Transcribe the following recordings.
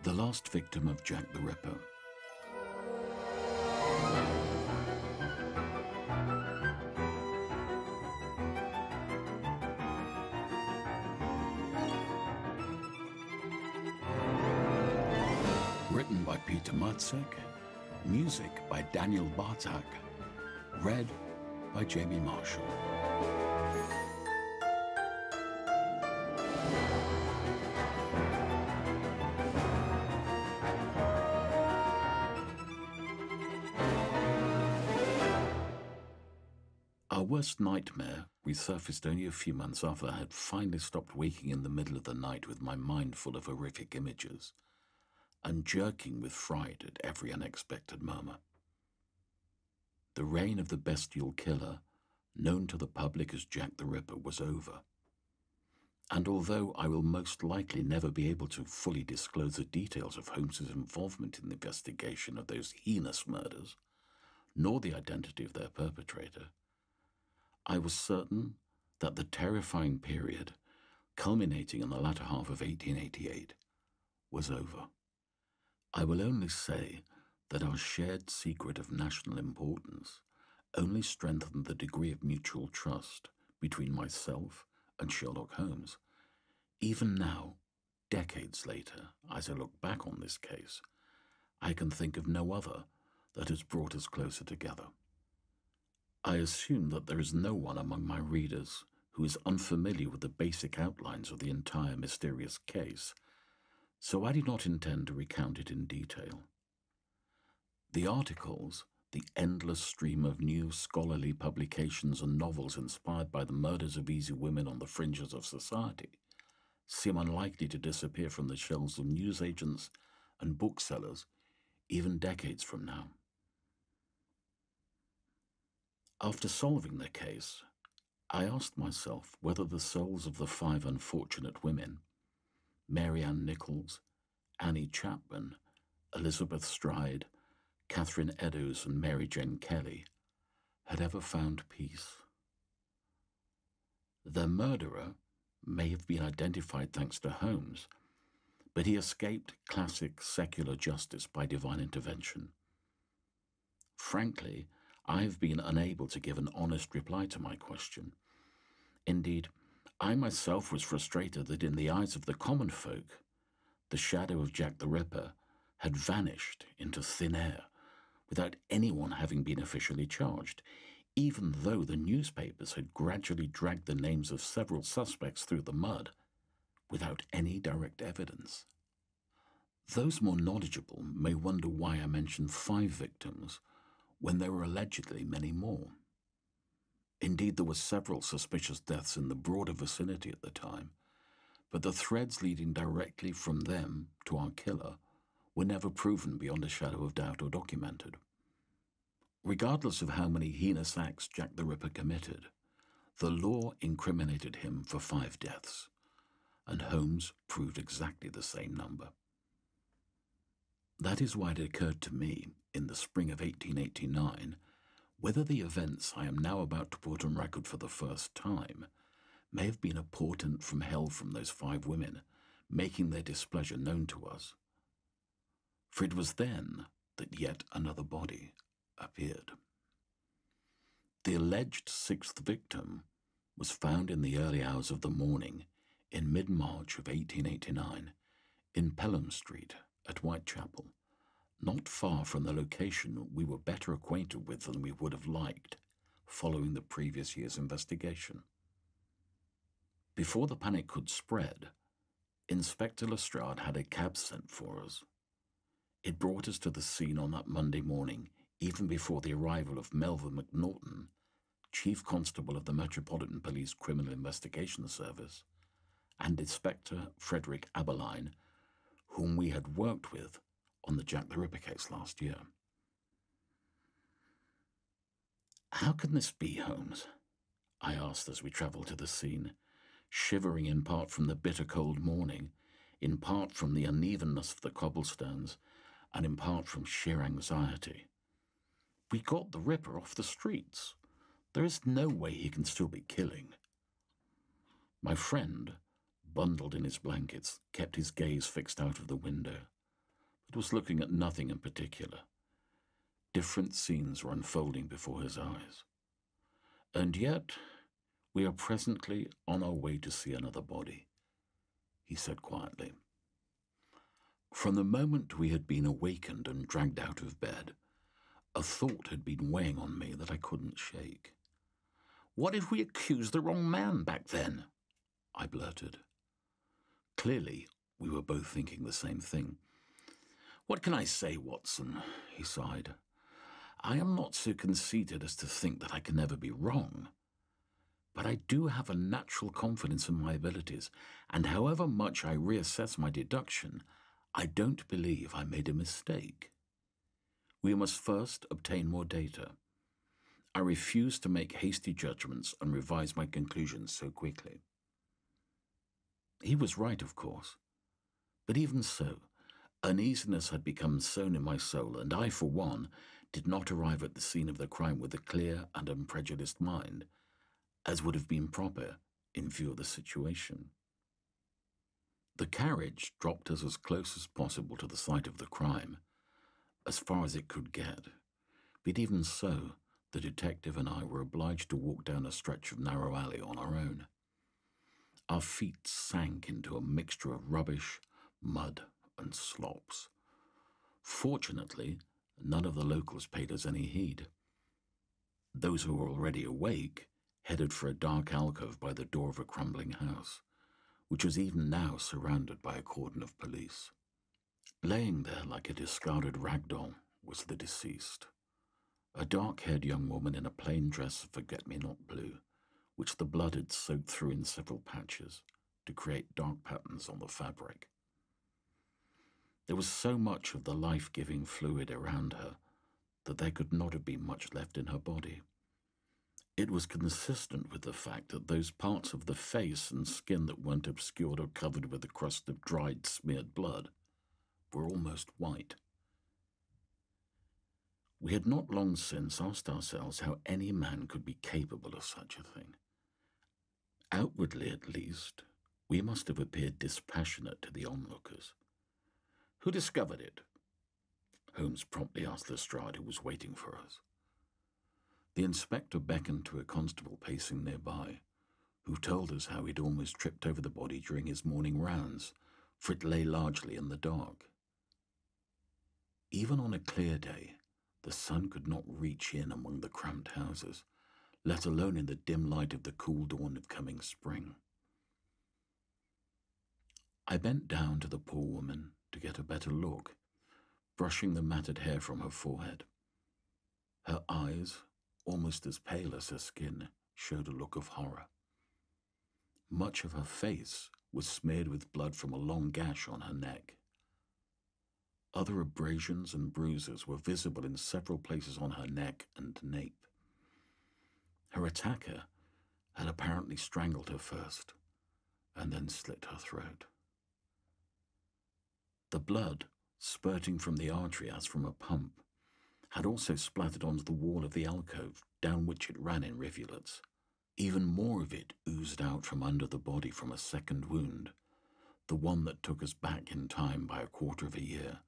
The last victim of Jack the Ripper. Written by Petr Macek, music by Daniel Barták, read by Jamie Marshall. Our worst nightmare resurfaced only a few months after I had finally stopped waking in the middle of the night with my mind full of horrific images and jerking with fright at every unexpected murmur. The reign of the bestial killer, known to the public as Jack the Ripper, was over. And although I will most likely never be able to fully disclose the details of Holmes's involvement in the investigation of those heinous murders, nor the identity of their perpetrator, I was certain that the terrifying period, culminating in the latter half of 1888, was over. I will only say that our shared secret of national importance only strengthened the degree of mutual trust between myself and Sherlock Holmes. Even now, decades later, as I look back on this case, I can think of no other that has brought us closer together. I assume that there is no one among my readers who is unfamiliar with the basic outlines of the entire mysterious case, so I do not intend to recount it in detail. The articles, the endless stream of new scholarly publications and novels inspired by the murders of easy women on the fringes of society, seem unlikely to disappear from the shelves of newsagents and booksellers even decades from now. After solving the case, I asked myself whether the souls of the 5 unfortunate women, Mary Ann Nichols, Annie Chapman, Elizabeth Stride, Catherine Eddowes, and Mary Jane Kelly, had ever found peace. Their murderer may have been identified thanks to Holmes, but he escaped classic secular justice by divine intervention. Frankly, I have been unable to give an honest reply to my question. Indeed, I myself was frustrated that in the eyes of the common folk, the shadow of Jack the Ripper had vanished into thin air without anyone having been officially charged, even though the newspapers had gradually dragged the names of several suspects through the mud without any direct evidence. Those more knowledgeable may wonder why I mentioned 5 victims when there were allegedly many more. Indeed, there were several suspicious deaths in the broader vicinity at the time, but the threads leading directly from them to our killer were never proven beyond a shadow of doubt or documented. Regardless of how many heinous acts Jack the Ripper committed, the law incriminated him for 5 deaths, and Holmes proved exactly the same number. That is why it occurred to me, in the spring of 1889, whether the events I am now about to put on record for the first time may have been a portent from hell from those 5 women, making their displeasure known to us. For it was then that yet another body appeared. The alleged 6th victim was found in the early hours of the morning in mid-March of 1889 in Pelham Street at Whitechapel, not far from the location we were better acquainted with than we would have liked following the previous year's investigation. Before the panic could spread, Inspector Lestrade had a cab sent for us. It brought us to the scene on that Monday morning, even before the arrival of Melville McNaughton, Chief Constable of the Metropolitan Police Criminal Investigation Service, and Inspector Frederick Aberline, whom we had worked with on the Jack the Ripper case last year. "How can this be, Holmes?" I asked as we travelled to the scene, shivering in part from the bitter cold morning, in part from the unevenness of the cobblestones, and in part from sheer anxiety. "We got the Ripper off the streets. There is no way he can still be killing." My friend, bundled in his blankets, kept his gaze fixed out of the window. but was looking at nothing in particular. Different scenes were unfolding before his eyes. And yet, we are presently on our way to see another body, he said quietly. From the moment we had been awakened and dragged out of bed, a thought had been weighing on me that I couldn't shake. "What if we accused the wrong man back then?" I blurted. Clearly, we were both thinking the same thing. "What can I say, Watson?" he sighed. "I am not so conceited as to think that I can never be wrong. But I do have a natural confidence in my abilities, and however much I reassess my deduction, I don't believe I made a mistake. We must first obtain more data. I refuse to make hasty judgments and revise my conclusions so quickly." He was right, of course. But even so, uneasiness had become sown in my soul, and I, for one, did not arrive at the scene of the crime with a clear and unprejudiced mind, as would have been proper in view of the situation. The carriage dropped us as close as possible to the site of the crime, as far as it could get, but even so, the detective and I were obliged to walk down a stretch of narrow alley on our own. Our feet sank into a mixture of rubbish, mud, and slops. Fortunately, none of the locals paid us any heed. Those who were already awake headed for a dark alcove by the door of a crumbling house, which was even now surrounded by a cordon of police. Laying there like a discarded rag doll was the deceased, a dark-haired young woman in a plain dress of forget-me-not blue, which the blood had soaked through in several patches to create dark patterns on the fabric. There was so much of the life-giving fluid around her that there could not have been much left in her body. It was consistent with the fact that those parts of the face and skin that weren't obscured or covered with a crust of dried, smeared blood were almost white. We had not long since asked ourselves how any man could be capable of such a thing. Outwardly, at least, we must have appeared dispassionate to the onlookers. "Who discovered it?" Holmes promptly asked Lestrade, who was waiting for us. The inspector beckoned to a constable pacing nearby, who told us how he'd almost tripped over the body during his morning rounds, for it lay largely in the dark. Even on a clear day, the sun could not reach in among the cramped houses, let alone in the dim light of the cool dawn of coming spring. I bent down to the poor woman to get a better look, brushing the matted hair from her forehead. Her eyes, almost as pale as her skin, showed a look of horror. Much of her face was smeared with blood from a long gash on her neck. Other abrasions and bruises were visible in several places on her neck and nape. Her attacker had apparently strangled her first, and then slit her throat. The blood, spurting from the artery as from a pump, had also splattered onto the wall of the alcove, down which it ran in rivulets. Even more of it oozed out from under the body from a second wound, the one that took us back in time by a quarter of a year,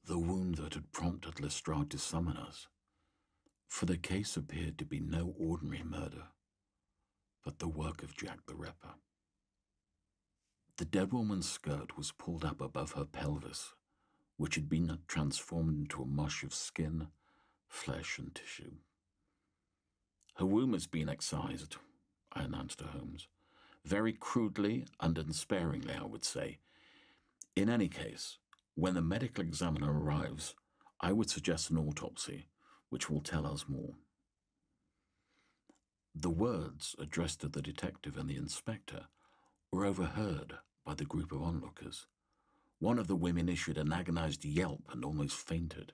the wound that had prompted Lestrade to summon us. For the case appeared to be no ordinary murder, but the work of Jack the Ripper. The dead woman's skirt was pulled up above her pelvis, which had been transformed into a mush of skin, flesh, and tissue. "Her womb has been excised," I announced to Holmes. "Very crudely and unsparingly, I would say. In any case, when the medical examiner arrives, I would suggest an autopsy, which will tell us more." The words addressed to the detective and the inspector were overheard by the group of onlookers. One of the women issued an agonized yelp and almost fainted.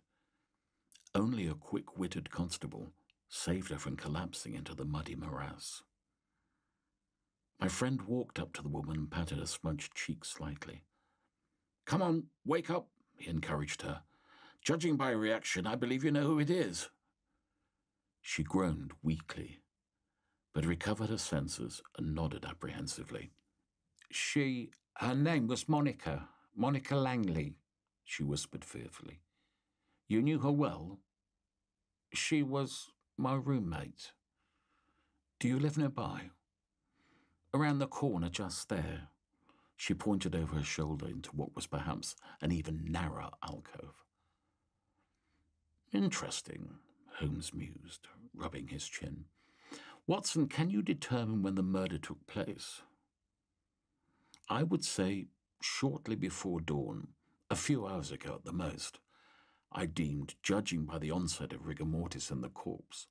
Only a quick-witted constable saved her from collapsing into the muddy morass. My friend walked up to the woman and patted her smudged cheek slightly. "Come on, wake up," he encouraged her. "Judging by your reaction, I believe you know who it is." She groaned weakly, but recovered her senses and nodded apprehensively. Her name was Monica Langley," she whispered fearfully. You knew her well? She was my roommate. Do you live nearby? Around the corner just there. She pointed over her shoulder into what was perhaps an even narrower alcove. Interesting, Holmes mused, rubbing his chin. Watson, can you determine when the murder took place? I would say shortly before dawn, a few hours ago at the most. I deemed, judging by the onset of rigor mortis in the corpse.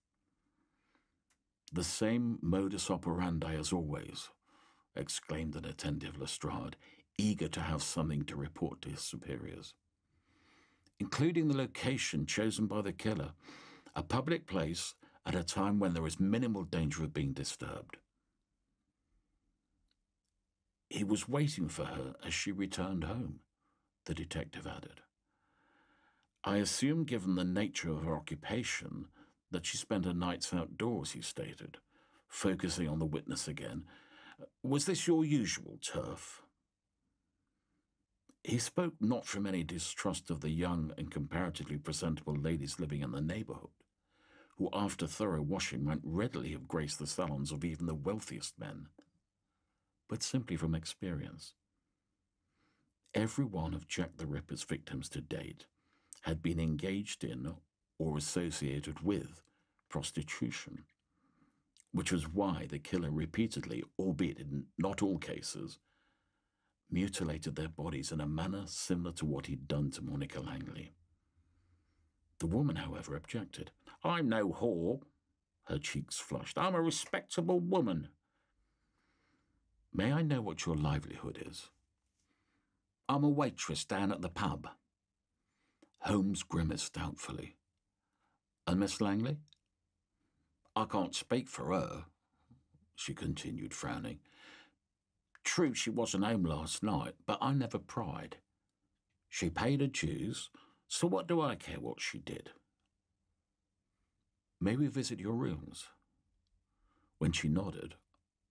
The same modus operandi as always, exclaimed an attentive Lestrade, eager to have something to report to his superiors. Including the location chosen by the killer, a public place at a time when there was minimal danger of being disturbed. He was waiting for her as she returned home, the detective added. I assume, given the nature of her occupation, that she spent her nights outdoors, he stated, focusing on the witness again. Was this your usual turf? He spoke not from any distrust of the young and comparatively presentable ladies living in the neighbourhood, who after thorough washing might readily have graced the salons of even the wealthiest men, but simply from experience. Every one of Jack the Ripper's victims to date had been engaged in or associated with prostitution, which was why the killer repeatedly, albeit in not all cases, mutilated their bodies in a manner similar to what he'd done to Monica Langley. The woman, however, objected. I'm no whore. Her cheeks flushed. I'm a respectable woman. May I know what your livelihood is? I'm a waitress down at the pub. Holmes grimaced doubtfully. And Miss Langley? I can't speak for her, she continued, frowning. True, she wasn't home last night, but I never pried. She paid her dues, so what do I care what she did? May we visit your rooms? When she nodded,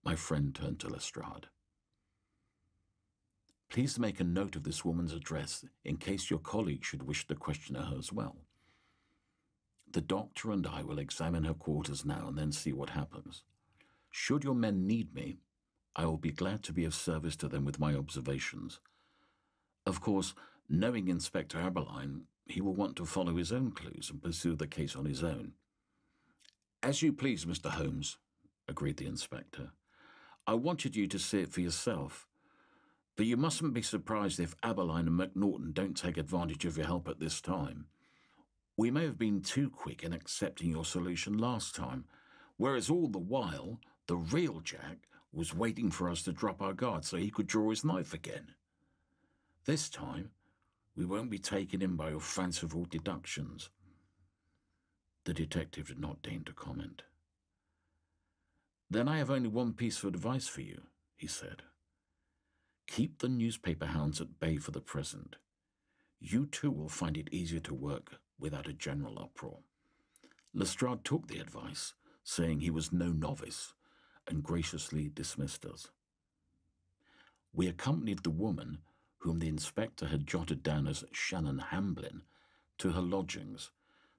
my friend turned to Lestrade. Please make a note of this woman's address in case your colleague should wish to question her as well. The doctor and I will examine her quarters now and then see what happens. Should your men need me, I will be glad to be of service to them with my observations. Of course, knowing Inspector Abberline, he will want to follow his own clues and pursue the case on his own. As you please, Mr. Holmes, agreed the inspector. I wanted you to see it for yourself, but you mustn't be surprised if Abberline and McNaughton don't take advantage of your help at this time. We may have been too quick in accepting your solution last time, whereas all the while, the real Jack was waiting for us to drop our guard so he could draw his knife again. This time, we won't be taken in by your fanciful deductions. The detective did not deign to comment. Then I have only one piece of advice for you, he said. Keep the newspaper hounds at bay for the present. You too will find it easier to work without a general uproar. Lestrade took the advice, saying he was no novice, and graciously dismissed us. We accompanied the woman, whom the inspector had jotted down as Shannon Hamblin, to her lodgings,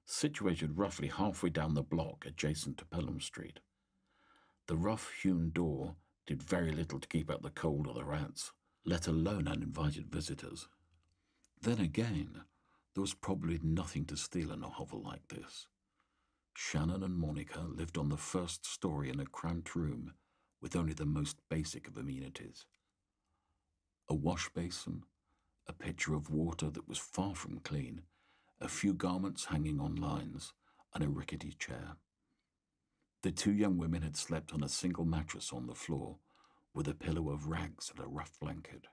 situated roughly halfway down the block adjacent to Pelham Street. The rough-hewn door did very little to keep out the cold or the rats, let alone uninvited visitors. Then again, there was probably nothing to steal in a hovel like this. Shannon and Monica lived on the first story in a cramped room with only the most basic of amenities. A wash basin, a pitcher of water that was far from clean, a few garments hanging on lines, and a rickety chair. The two young women had slept on a single mattress on the floor, with a pillow of rags and a rough blanket.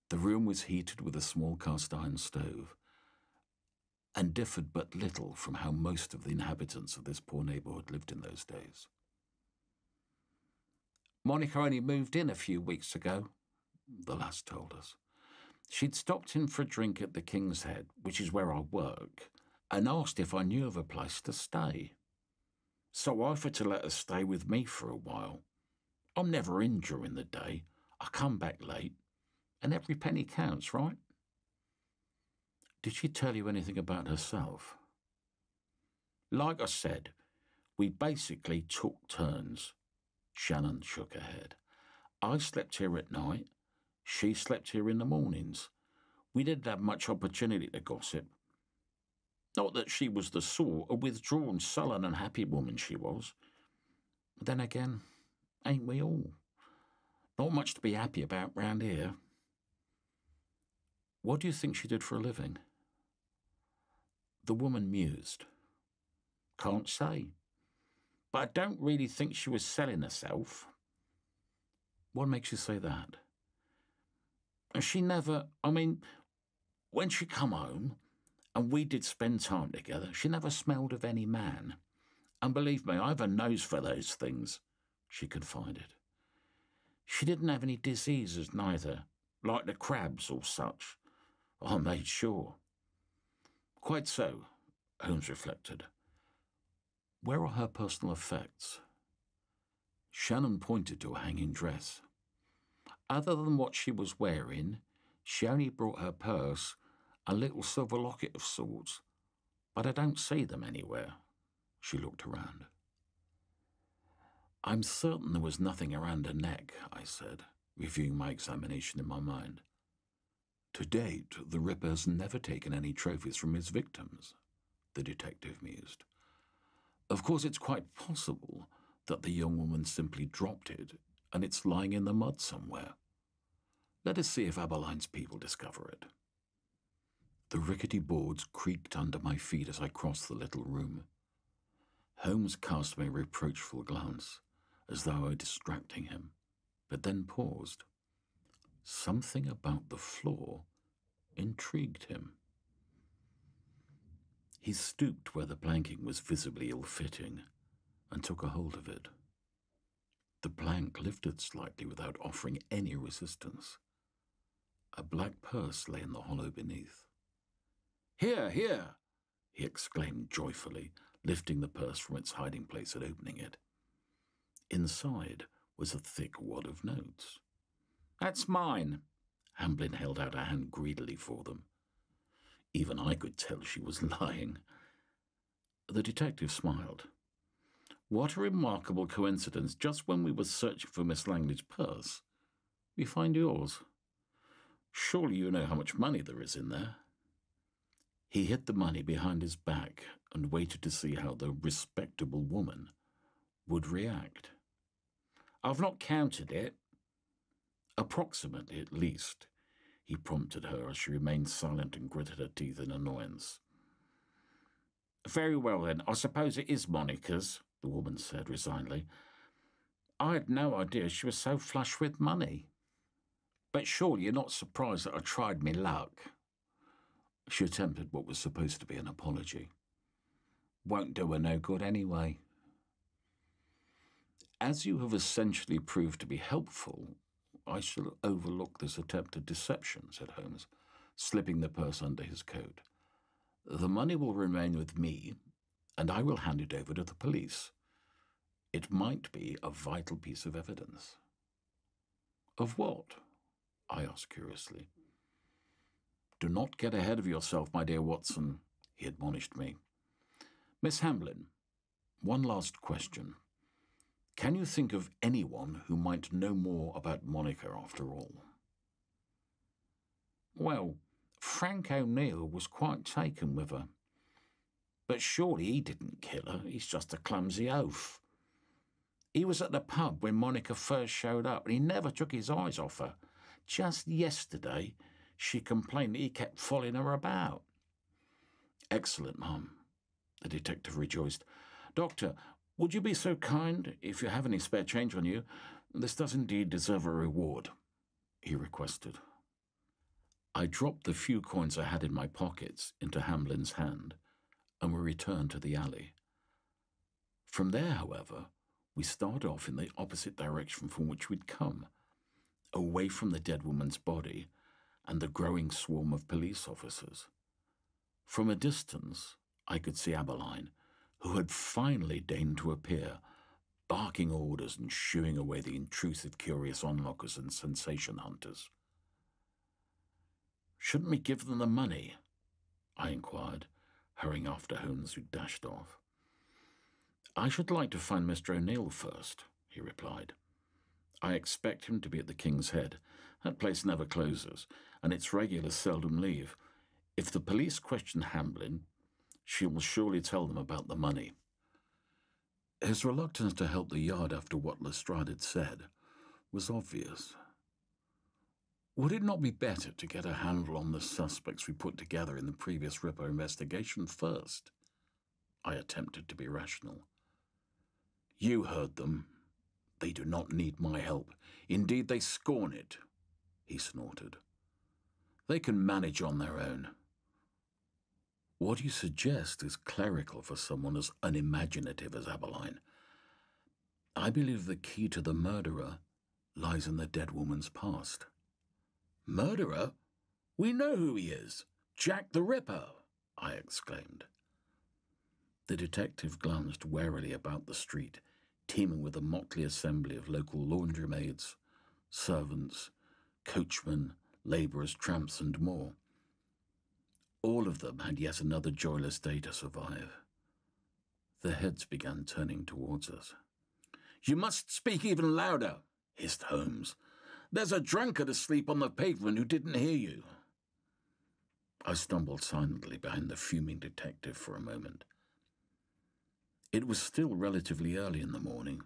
The room was heated with a small cast-iron stove, and differed but little from how most of the inhabitants of this poor neighbourhood lived in those days. Monica only moved in a few weeks ago, the lass told us. She'd stopped in for a drink at the King's Head, which is where I work, and asked if I knew of a place to stay. So I offered to let her stay with me for a while. I'm never in during the day. I come back late, and every penny counts, right? Did she tell you anything about herself? Like I said, we basically took turns. Shannon shook her head. I slept here at night. She slept here in the mornings. We didn't have much opportunity to gossip. Not that she was the sort of withdrawn, sullen and happy woman she was. But then again, ain't we all? Not much to be happy about round here. What do you think she did for a living? The woman mused. Can't say. But I don't really think she was selling herself. What makes you say that? She never, when she come home and we did spend time together, she never smelled of any man. And believe me, I have a nose for those things, she confided. She didn't have any diseases neither, like the crabs or such. I made sure. Quite so, Holmes reflected. Where are her personal effects? Shannon pointed to a hanging dress. Other than what she was wearing, she only brought her purse, a little silver locket of sorts, but I don't see them anywhere. She looked around. I'm certain there was nothing around her neck, I said, reviewing my examination in my mind. To date, the Ripper has never taken any trophies from his victims, the detective mused. Of course, it's quite possible that the young woman simply dropped it and it's lying in the mud somewhere. Let us see if Abeline's people discover it. The rickety boards creaked under my feet as I crossed the little room. Holmes cast me a reproachful glance, as though I were distracting him, but then paused. Something about the floor intrigued him. He stooped where the planking was visibly ill-fitting and took a hold of it. The plank lifted slightly without offering any resistance. A black purse lay in the hollow beneath. "Here, here!" he exclaimed joyfully, lifting the purse from its hiding place and opening it. Inside was a thick wad of notes. "That's mine." Hamblin held out a hand greedily for them. Even I could tell she was lying. The detective smiled. "What a remarkable coincidence. Just when we were searching for Miss Langley's purse, we find yours. Surely you know how much money there is in there." He hid the money behind his back and waited to see how the respectable woman would react. "I've not counted it." "Approximately, at least," he prompted her as she remained silent and gritted her teeth in annoyance. "Very well, then. I suppose it is Monica's," the woman said resignedly. "I had no idea she was so flush with money. But surely you're not surprised that I tried me luck." She attempted what was supposed to be an apology. "Won't do her no good anyway." "As you have essentially proved to be helpful, I shall overlook this attempt at deception," said Holmes, slipping the purse under his coat. "The money will remain with me, and I will hand it over to the police. It might be a vital piece of evidence." "Of what?" I asked curiously. "Do not get ahead of yourself, my dear Watson," he admonished me. "Miss Hamblin, one last question. Can you think of anyone who might know more about Monica after all?" "Well, Frank O'Neill was quite taken with her. But surely he didn't kill her. He's just a clumsy oaf. He was at the pub when Monica first showed up, and he never took his eyes off her. Just yesterday, she complained that he kept following her about." "Excellent, Ma'am," the detective rejoiced. "Doctor, would you be so kind, if you have any spare change on you? This does indeed deserve a reward," he requested. I dropped the few coins I had in my pockets into Hamblin's hand, and we returned to the alley. From there, however, we started off in the opposite direction from which we'd come, away from the dead woman's body and the growing swarm of police officers. From a distance, I could see Abeline, who had finally deigned to appear, barking orders and shooing away the intrusive curious onlookers and sensation hunters. "Shouldn't we give them the money?" I inquired, hurrying after Holmes, who dashed off. I should like to find Mr. O'Neill first, he replied. I expect him to be at the King's Head. That place never closes, and its regulars seldom leave. If the police question Hamblin, she will surely tell them about the money. His reluctance to help the Yard after what Lestrade had said was obvious. Would it not be better to get a handle on the suspects we put together in the previous Ripper investigation first? I attempted to be rational. You heard them. They do not need my help. Indeed, they scorn it, he snorted. They can manage on their own. What you suggest is clerical for someone as unimaginative as Abeline. I believe the key to the murderer lies in the dead woman's past. Murderer? We know who he is. Jack the Ripper, I exclaimed. The detective glanced warily about the street, teeming with a motley assembly of local laundrymaids, servants, coachmen, labourers, tramps, and more. All of them had yet another joyless day to survive. Their heads began turning towards us. You must speak even louder, hissed Holmes. There's a drunkard asleep on the pavement who didn't hear you. I stumbled silently behind the fuming detective for a moment. It was still relatively early in the morning,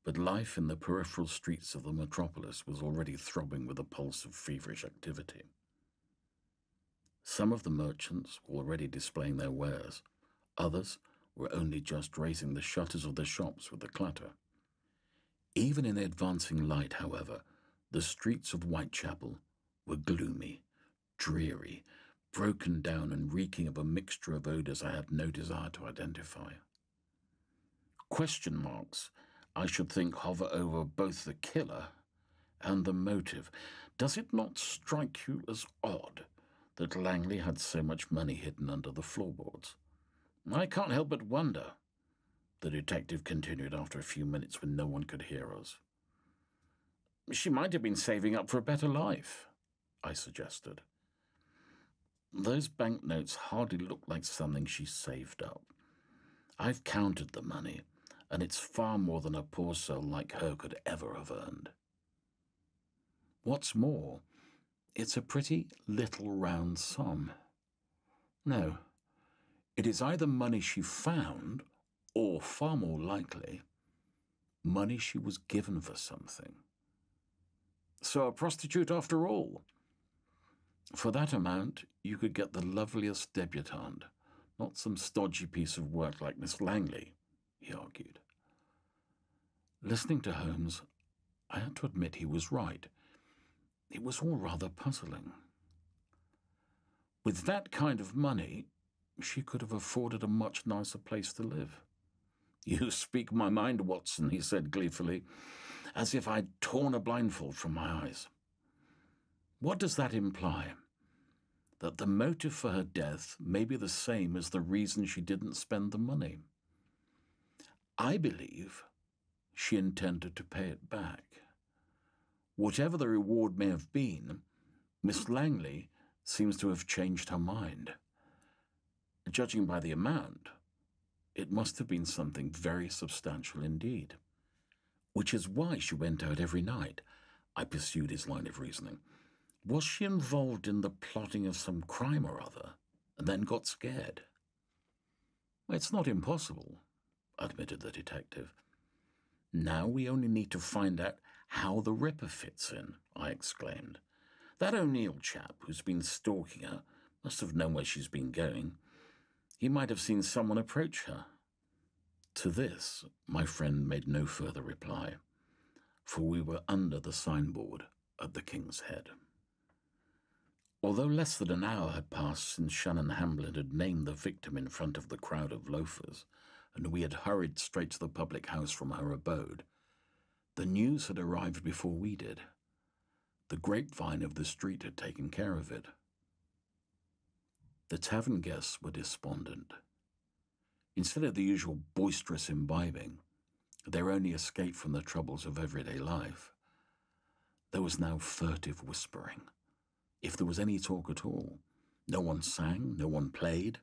but life in the peripheral streets of the metropolis was already throbbing with a pulse of feverish activity. Some of the merchants were already displaying their wares. Others were only just raising the shutters of the shops with a clatter. Even in the advancing light, however, the streets of Whitechapel were gloomy, dreary, broken down and reeking of a mixture of odours I had no desire to identify. Question marks, I should think, hover over both the killer and the motive. Does it not strike you as odd that Langley had so much money hidden under the floorboards? I can't help but wonder, the detective continued after a few minutes when no one could hear us. She might have been saving up for a better life, I suggested. Those banknotes hardly look like something she saved up. I've counted the money, and it's far more than a poor soul like her could ever have earned. What's more, it's a pretty little round sum. No, it is either money she found, or, far more likely, money she was given for something. So a prostitute after all. For that amount, you could get the loveliest debutante, not some stodgy piece of work like Miss Langley, he argued. Listening to Holmes, I had to admit he was right. It was all rather puzzling. With that kind of money, she could have afforded a much nicer place to live. You speak my mind, Watson, he said gleefully, as if I'd torn a blindfold from my eyes. What does that imply? That the motive for her death may be the same as the reason she didn't spend the money. I believe she intended to pay it back. Whatever the reward may have been, Miss Langley seems to have changed her mind. Judging by the amount, it must have been something very substantial indeed. Which is why she went out every night. I pursued his line of reasoning. Was she involved in the plotting of some crime or other, and then got scared? It's not impossible, admitted the detective. Now we only need to find out how the Ripper fits in, I exclaimed. That O'Neill chap who's been stalking her must have known where she's been going. He might have seen someone approach her. To this, my friend made no further reply, for we were under the signboard at the King's Head. Although less than an hour had passed since Shannon Hamblin had named the victim in front of the crowd of loafers, and we had hurried straight to the public house from her abode, the news had arrived before we did. The grapevine of the street had taken care of it. The tavern guests were despondent. Instead of the usual boisterous imbibing, their only escape from the troubles of everyday life, there was now furtive whispering, if there was any talk at all, No one sang, no one played.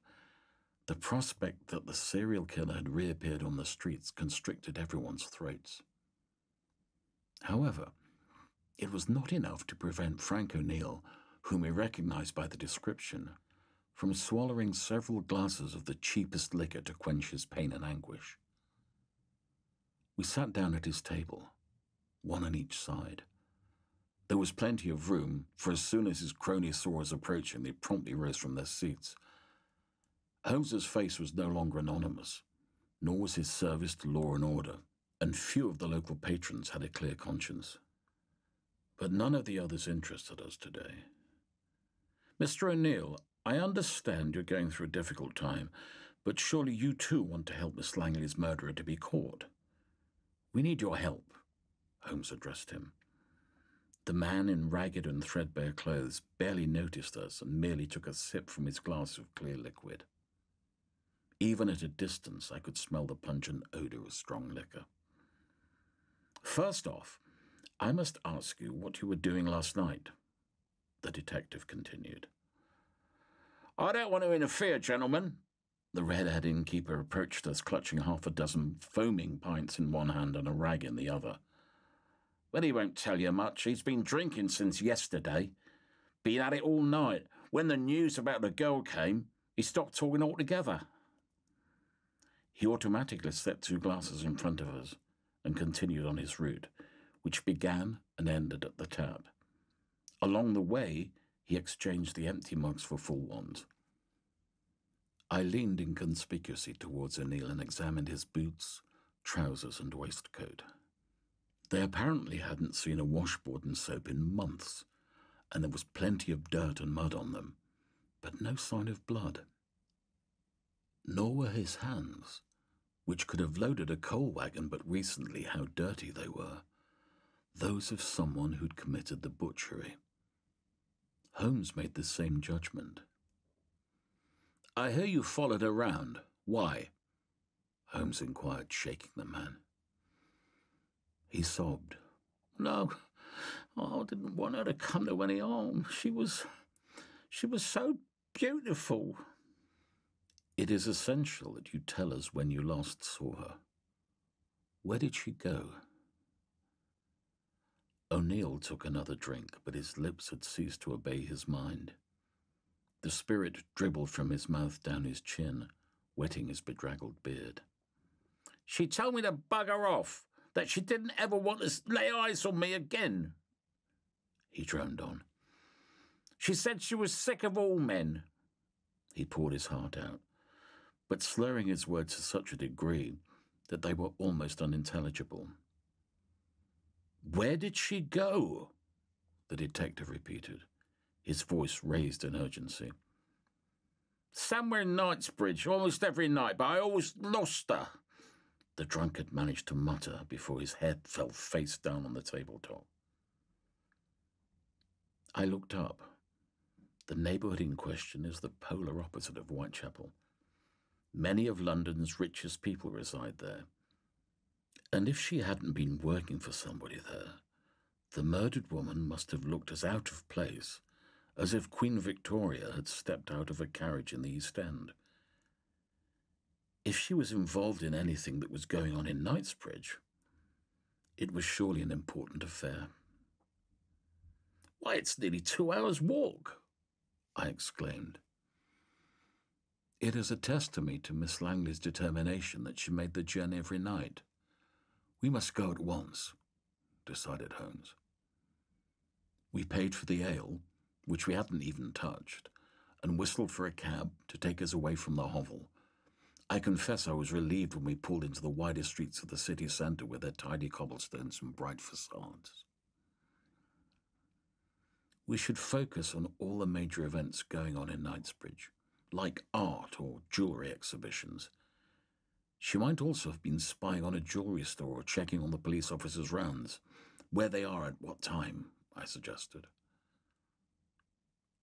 The prospect that the serial killer had reappeared on the streets constricted everyone's throats. However, it was not enough to prevent Frank O'Neill, whom we recognized by the description, from swallowing several glasses of the cheapest liquor to quench his pain and anguish. We sat down at his table, one on each side. There was plenty of room, for as soon as his cronies saw us approaching, they promptly rose from their seats. Holmes's face was no longer anonymous, nor was his service to law and order, and few of the local patrons had a clear conscience. But none of the others interested us today. Mr. O'Neill, I understand you're going through a difficult time, but surely you too want to help Miss Langley's murderer to be caught. We need your help, Holmes addressed him. The man in ragged and threadbare clothes barely noticed us and merely took a sip from his glass of clear liquid. Even at a distance, I could smell the pungent odor of strong liquor. First off, I must ask you what you were doing last night, the detective continued. I don't want to interfere, gentlemen. The red-haired innkeeper approached us, clutching half a dozen foaming pints in one hand and a rag in the other. But he won't tell you much. He's been drinking since yesterday. Been at it all night. When the news about the girl came, he stopped talking altogether. He automatically set 2 glasses in front of us and continued on his route, which began and ended at the tap. Along the way, he exchanged the empty mugs for full ones. I leaned inconspicuously towards O'Neill and examined his boots, trousers and waistcoat. They apparently hadn't seen a washboard and soap in months, and there was plenty of dirt and mud on them, but no sign of blood. Nor were his hands, which could have loaded a coal wagon but recently how dirty they were, those of someone who'd committed the butchery. Holmes made the same judgment. I hear you followed her round. Why? Holmes inquired, shaking the man. He sobbed. No, I didn't want her to come to any harm. She was so beautiful. It is essential that you tell us when you last saw her. Where did she go? O'Neill took another drink, but his lips had ceased to obey his mind. The spirit dribbled from his mouth down his chin, wetting his bedraggled beard. She told me to bugger off, that she didn't ever want to lay eyes on me again. He droned on. She said she was sick of all men. He poured his heart out, but slurring his words to such a degree that they were almost unintelligible. Where did she go? The detective repeated, his voice raised in urgency. Somewhere in Knightsbridge, almost every night, but I always lost her. The drunkard managed to mutter before his head fell face down on the tabletop. I looked up. The neighbourhood in question is the polar opposite of Whitechapel. Many of London's richest people reside there. And if she hadn't been working for somebody there, the murdered woman must have looked as out of place as if Queen Victoria had stepped out of a carriage in the East End. If she was involved in anything that was going on in Knightsbridge, it was surely an important affair. Why, it's nearly 2 hours' walk, I exclaimed. It is a testimony to Miss Langley's determination that she made the journey every night. We must go at once, decided Holmes. We paid for the ale, which we hadn't even touched, and whistled for a cab to take us away from the hovel. I confess I was relieved when we pulled into the wider streets of the city centre with their tidy cobblestones and bright facades. We should focus on all the major events going on in Knightsbridge, like art or jewellery exhibitions. She might also have been spying on a jewellery store or checking on the police officers' rounds, where they are at what time, I suggested.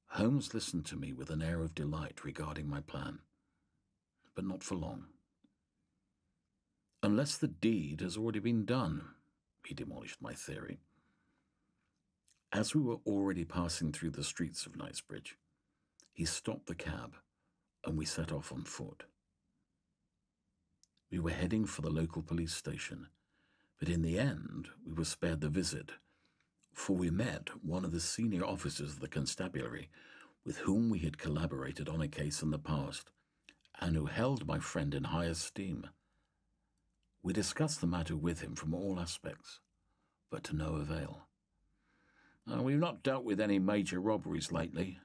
Holmes listened to me with an air of delight regarding my plan, but not for long. Unless the deed has already been done, he demolished my theory. As we were already passing through the streets of Knightsbridge, he He stopped the cab, and we set off on foot. We were heading for the local police station, but in the end we were spared the visit, for we met one of the senior officers of the constabulary with whom we had collaborated on a case in the past, and who held my friend in high esteem. We discussed the matter with him from all aspects, but to no avail. We've not dealt with any major robberies lately,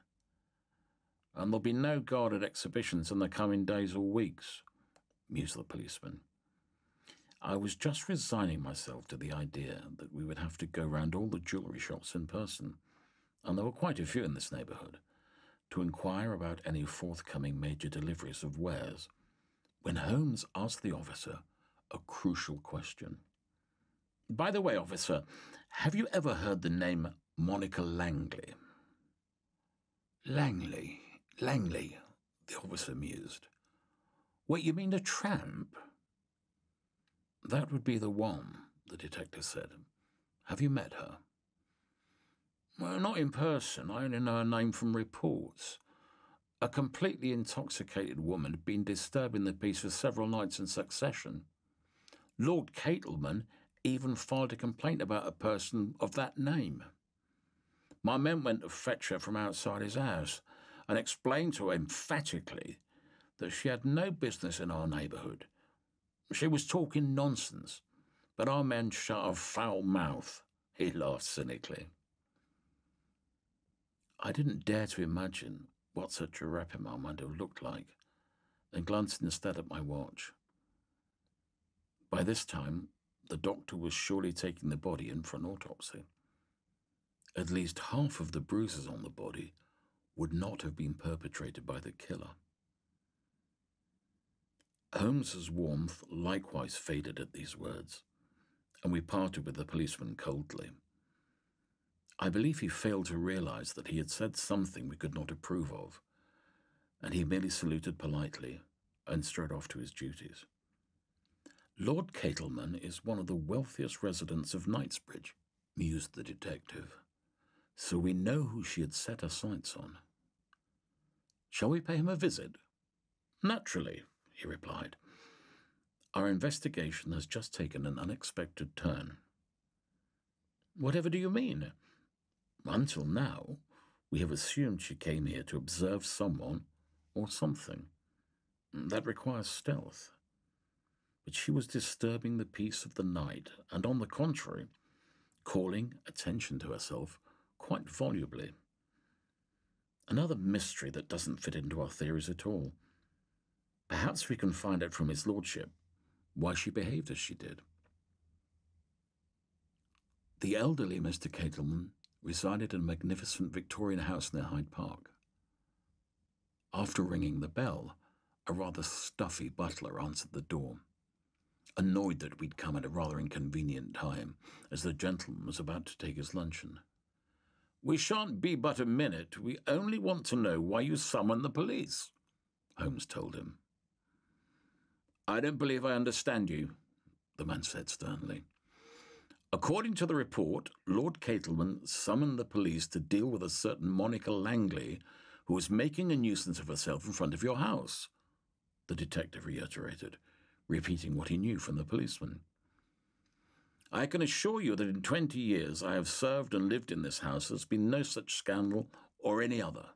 and there'll be no guarded exhibitions in the coming days or weeks, mused the policeman. I was just resigning myself to the idea that we would have to go round all the jewellery shops in person, and there were quite a few in this neighbourhood, to inquire about any forthcoming major deliveries of wares, when Holmes asked the officer a crucial question. By the way, officer, have you ever heard the name Monica Langley? Langley, the officer mused. What, you mean a tramp? That would be the one, the detective said. Have you met her? Well, not in person. I only know her name from reports. A completely intoxicated woman had been disturbing the peace for several nights in succession. Lord Catelman even filed a complaint about a person of that name. My men went to fetch her from outside his house and explained to her emphatically that she had no business in our neighbourhood. She was talking nonsense, but our men shut her foul mouth. He laughed cynically. I didn't dare to imagine what such a reprimand might have looked like, and glanced instead at my watch. By this time, the doctor was surely taking the body in for an autopsy. At least half of the bruises on the body would not have been perpetrated by the killer. Holmes's warmth likewise faded at these words, and we parted with the policeman coldly. I believe he failed to realize that he had said something we could not approve of, and he merely saluted politely and strode off to his duties. Lord Catelman is one of the wealthiest residents of Knightsbridge, mused the detective, so we know who she had set her sights on. Shall we pay him a visit? Naturally, he replied. Our investigation has just taken an unexpected turn. Whatever do you mean? Until now, we have assumed she came here to observe someone or something. That requires stealth. But she was disturbing the peace of the night and, on the contrary, calling attention to herself quite volubly. Another mystery that doesn't fit into our theories at all. Perhaps we can find out from his lordship why she behaved as she did. The elderly Mr. Catelman resided in a magnificent Victorian house near Hyde Park. After ringing the bell, a rather stuffy butler answered the door, annoyed that we'd come at a rather inconvenient time, as the gentleman was about to take his luncheon. We shan't be but a minute. We only want to know why you summoned the police, Holmes told him. I don't believe I understand you, the man said sternly. According to the report, Lord Catelman summoned the police to deal with a certain Monica Langley, who was making a nuisance of herself in front of your house, the detective reiterated, repeating what he knew from the policeman. I can assure you that in 20 years I have served and lived in this house, there's been no such scandal or any other,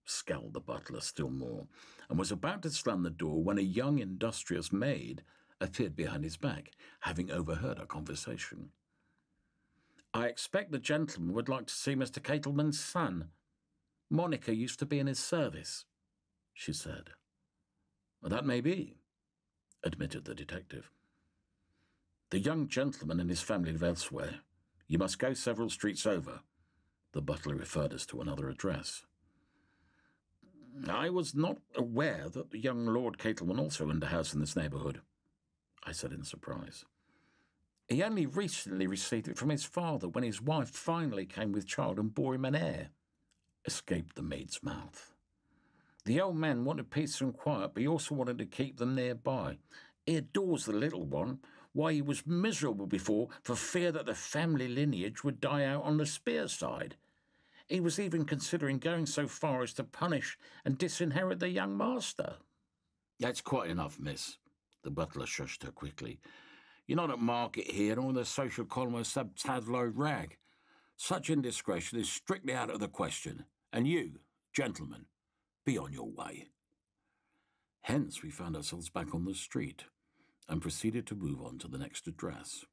scowled the butler still more, and was about to slam the door when a young industrious maid appeared behind his back, having overheard our conversation. I expect the gentleman would like to see Mr. Catelman's son. Monica used to be in his service, she said. That may be, admitted the detective. The young gentleman and his family live elsewhere. You must go several streets over. The butler referred us to another address. I was not aware that the young Lord Catelman also owned a house in this neighbourhood, I said in surprise. He only recently received it from his father when his wife finally came with child and bore him an heir, escaped the maid's mouth. The old man wanted peace and quiet, but he also wanted to keep them nearby. He adores the little one, why he was miserable before for fear that the family lineage would die out on the Spear side. He was even considering going so far as to punish and disinherit the young master. That's quite enough, miss. The butler shushed her quickly. You're not at market here, nor in the social column of sub-tabloid rag. Such indiscretion is strictly out of the question. And you, gentlemen, be on your way. Hence we found ourselves back on the street and proceeded to move on to the next address.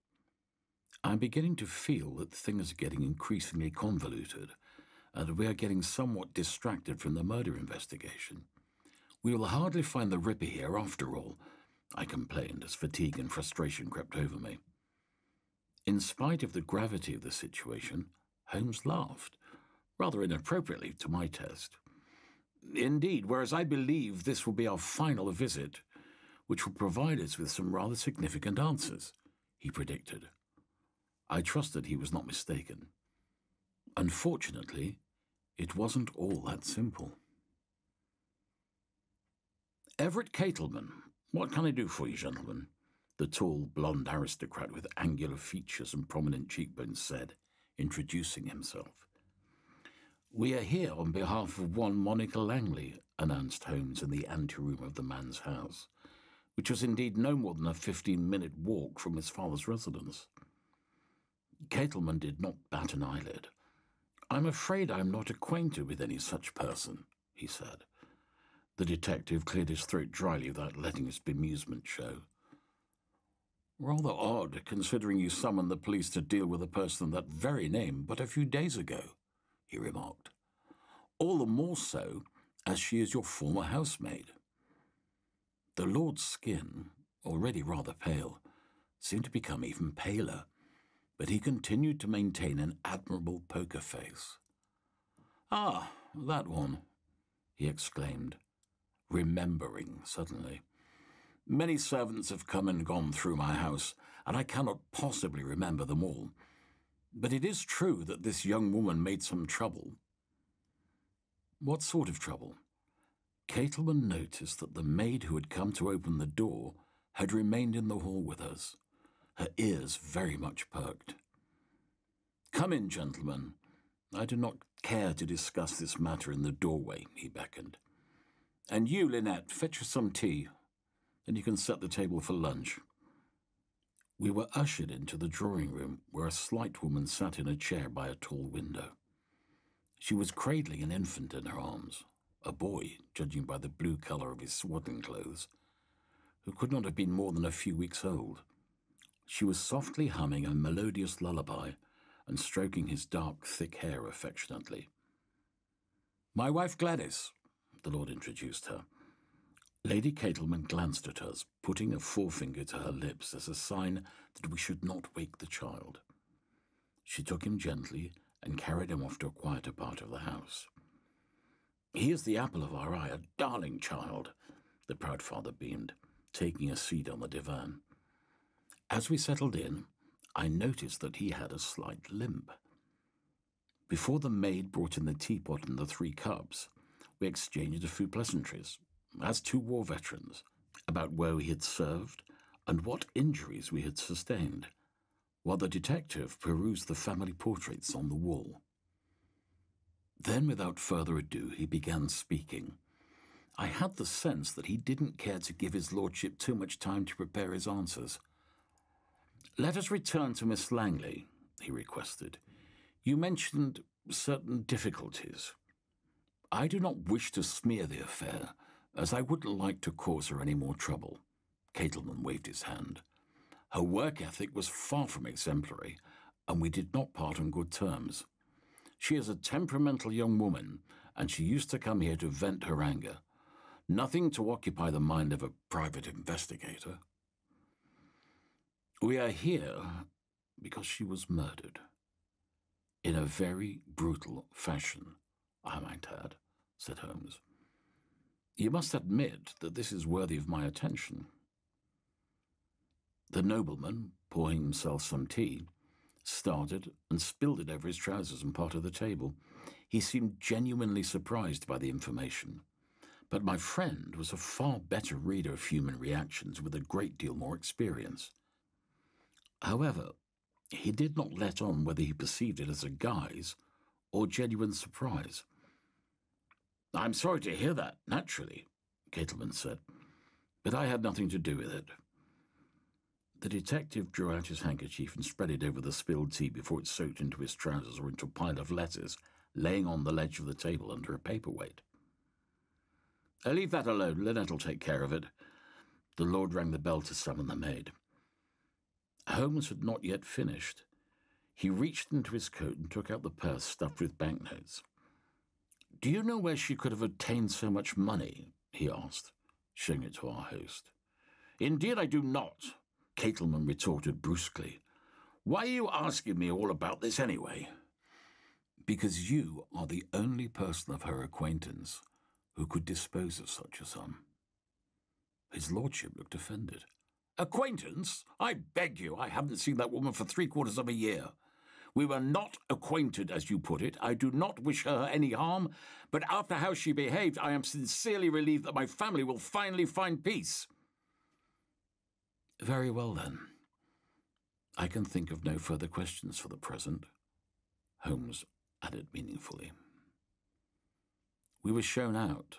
I'm beginning to feel that things are getting increasingly convoluted and that we are getting somewhat distracted from the murder investigation. We will hardly find the Ripper here after all, I complained as fatigue and frustration crept over me. In spite of the gravity of the situation, Holmes laughed, rather inappropriately to my taste. Indeed, whereas I believe this will be our final visit, which will provide us with some rather significant answers, he predicted. I trusted he was not mistaken. Unfortunately, it wasn't all that simple. Everett Catelman, what can I do for you, gentlemen? The tall, blonde aristocrat with angular features and prominent cheekbones said, introducing himself. We are here on behalf of one Monica Langley, announced Holmes in the anteroom of the man's house, which was indeed no more than a 15-minute walk from his father's residence. Catelman did not bat an eyelid. I'm afraid I am not acquainted with any such person, he said. The detective cleared his throat dryly without letting his bemusement show. Rather odd, considering you summoned the police to deal with a person of that very name but a few days ago, he remarked. All the more so, as she is your former housemaid. The Lord's skin, already rather pale, seemed to become even paler, but he continued to maintain an admirable poker face. Ah, that one, he exclaimed, remembering suddenly. Many servants have come and gone through my house, and I cannot possibly remember them all. But it is true that this young woman made some trouble. What sort of trouble? Catelman noticed that the maid who had come to open the door had remained in the hall with us, her ears very much perked. Come in, gentlemen. I do not care to discuss this matter in the doorway, he beckoned. And you, Lynette, fetch us some tea. Then you can set the table for lunch. We were ushered into the drawing room, where a slight woman sat in a chair by a tall window. She was cradling an infant in her arms, a boy, judging by the blue colour of his swaddling clothes, who could not have been more than a few weeks old. She was softly humming a melodious lullaby and stroking his dark, thick hair affectionately. My wife Gladys, the Lord introduced her. Lady Catelman glanced at us, putting a forefinger to her lips as a sign that we should not wake the child. She took him gently and carried him off to a quieter part of the house. He is the apple of our eye, a darling child, the proud father beamed, taking a seat on the divan. As we settled in, I noticed that he had a slight limp. Before the maid brought in the teapot and the 3 cups, we exchanged a few pleasantries, as 2 war veterans, about where we had served and what injuries we had sustained, while the detective perused the family portraits on the wall. Then, without further ado, he began speaking. I had the sense that he didn't care to give his lordship too much time to prepare his answers. Let us return to Miss Langley, he requested. You mentioned certain difficulties. I do not wish to smear the affair, as I wouldn't like to cause her any more trouble. Catelman waved his hand. Her work ethic was far from exemplary, and we did not part on good terms. She is a temperamental young woman, and she used to come here to vent her anger. Nothing to occupy the mind of a private investigator. We are here because she was murdered. In a very brutal fashion, I might add, said Holmes. You must admit that this is worthy of my attention. The nobleman, pouring himself some tea, started and spilled it over his trousers and part of the table. He seemed genuinely surprised by the information. But my friend was a far better reader of human reactions with a great deal more experience. However, he did not let on whether he perceived it as a guise or genuine surprise? "I'm sorry to hear that, naturally," Kettleman said, "but I had nothing to do with it." The detective drew out his handkerchief and spread it over the spilled tea before it soaked into his trousers or into a pile of letters laying on the ledge of the table under a paperweight. "Leave that alone. Lynette'll take care of it." The Lord rang the bell to summon the maid. Holmes had not yet finished. He reached into his coat and took out the purse stuffed with banknotes. "Do you know where she could have obtained so much money?" he asked, showing it to our host. "Indeed I do not," Kettleman retorted brusquely. "Why are you asking me all about this anyway?" "Because you are the only person of her acquaintance who could dispose of such a sum." His lordship looked offended. "Acquaintance? I beg you, I haven't seen that woman for 3/4 of a year. We were not acquainted, as you put it. I do not wish her any harm, but after how she behaved, I am sincerely relieved that my family will finally find peace." "Very well, then. I can think of no further questions for the present," Holmes added meaningfully. We were shown out,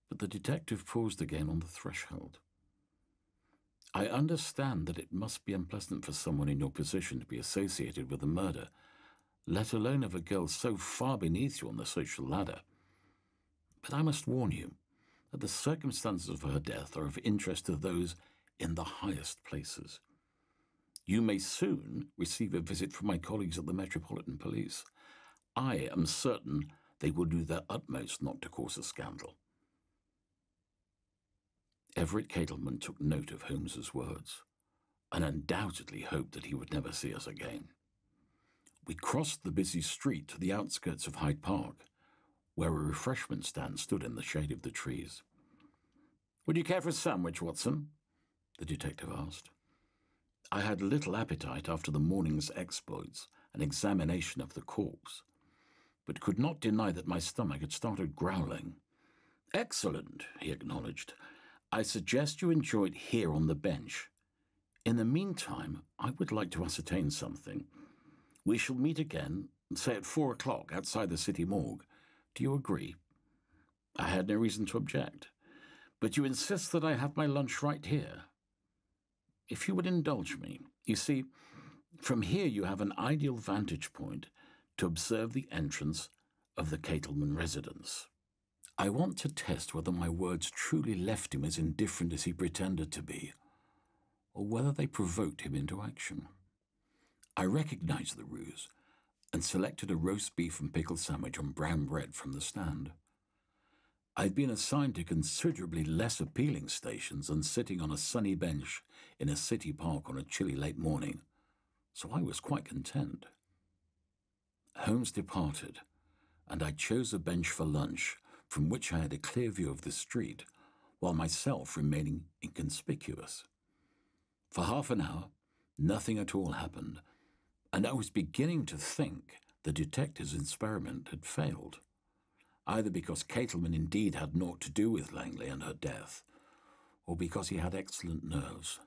but the detective paused again on the threshold. "I understand that it must be unpleasant for someone in your position to be associated with a murder, let alone of a girl so far beneath you on the social ladder. But I must warn you that the circumstances of her death are of interest to those in the highest places. You may soon receive a visit from my colleagues at the Metropolitan Police. I am certain they will do their utmost not to cause a scandal." Everett Kettleman took note of Holmes's words, and undoubtedly hoped that he would never see us again. We crossed the busy street to the outskirts of Hyde Park, where a refreshment stand stood in the shade of the trees. "Would you care for a sandwich, Watson?" the detective asked. I had little appetite after the morning's exploits and examination of the corpse, but could not deny that my stomach had started growling. "Excellent," he acknowledged. "I suggest you enjoy it here on the bench. In the meantime, I would like to ascertain something. We shall meet again, say at 4 o'clock, outside the city morgue. Do you agree?" I had no reason to object. "But you insist that I have my lunch right here?" "If you would indulge me. You see, from here you have an ideal vantage point to observe the entrance of the Kettleman residence. I want to test whether my words truly left him as indifferent as he pretended to be, or whether they provoked him into action." I recognized the ruse and selected a roast beef and pickle sandwich on brown bread from the stand. I'd been assigned to considerably less appealing stations than sitting on a sunny bench in a city park on a chilly late morning, so I was quite content. Holmes departed, and I chose a bench for lunch from which I had a clear view of the street, while myself remaining inconspicuous. For half an hour, nothing at all happened, and I was beginning to think the detective's experiment had failed, either because Kettleman indeed had naught to do with Langley and her death, or because he had excellent nerves.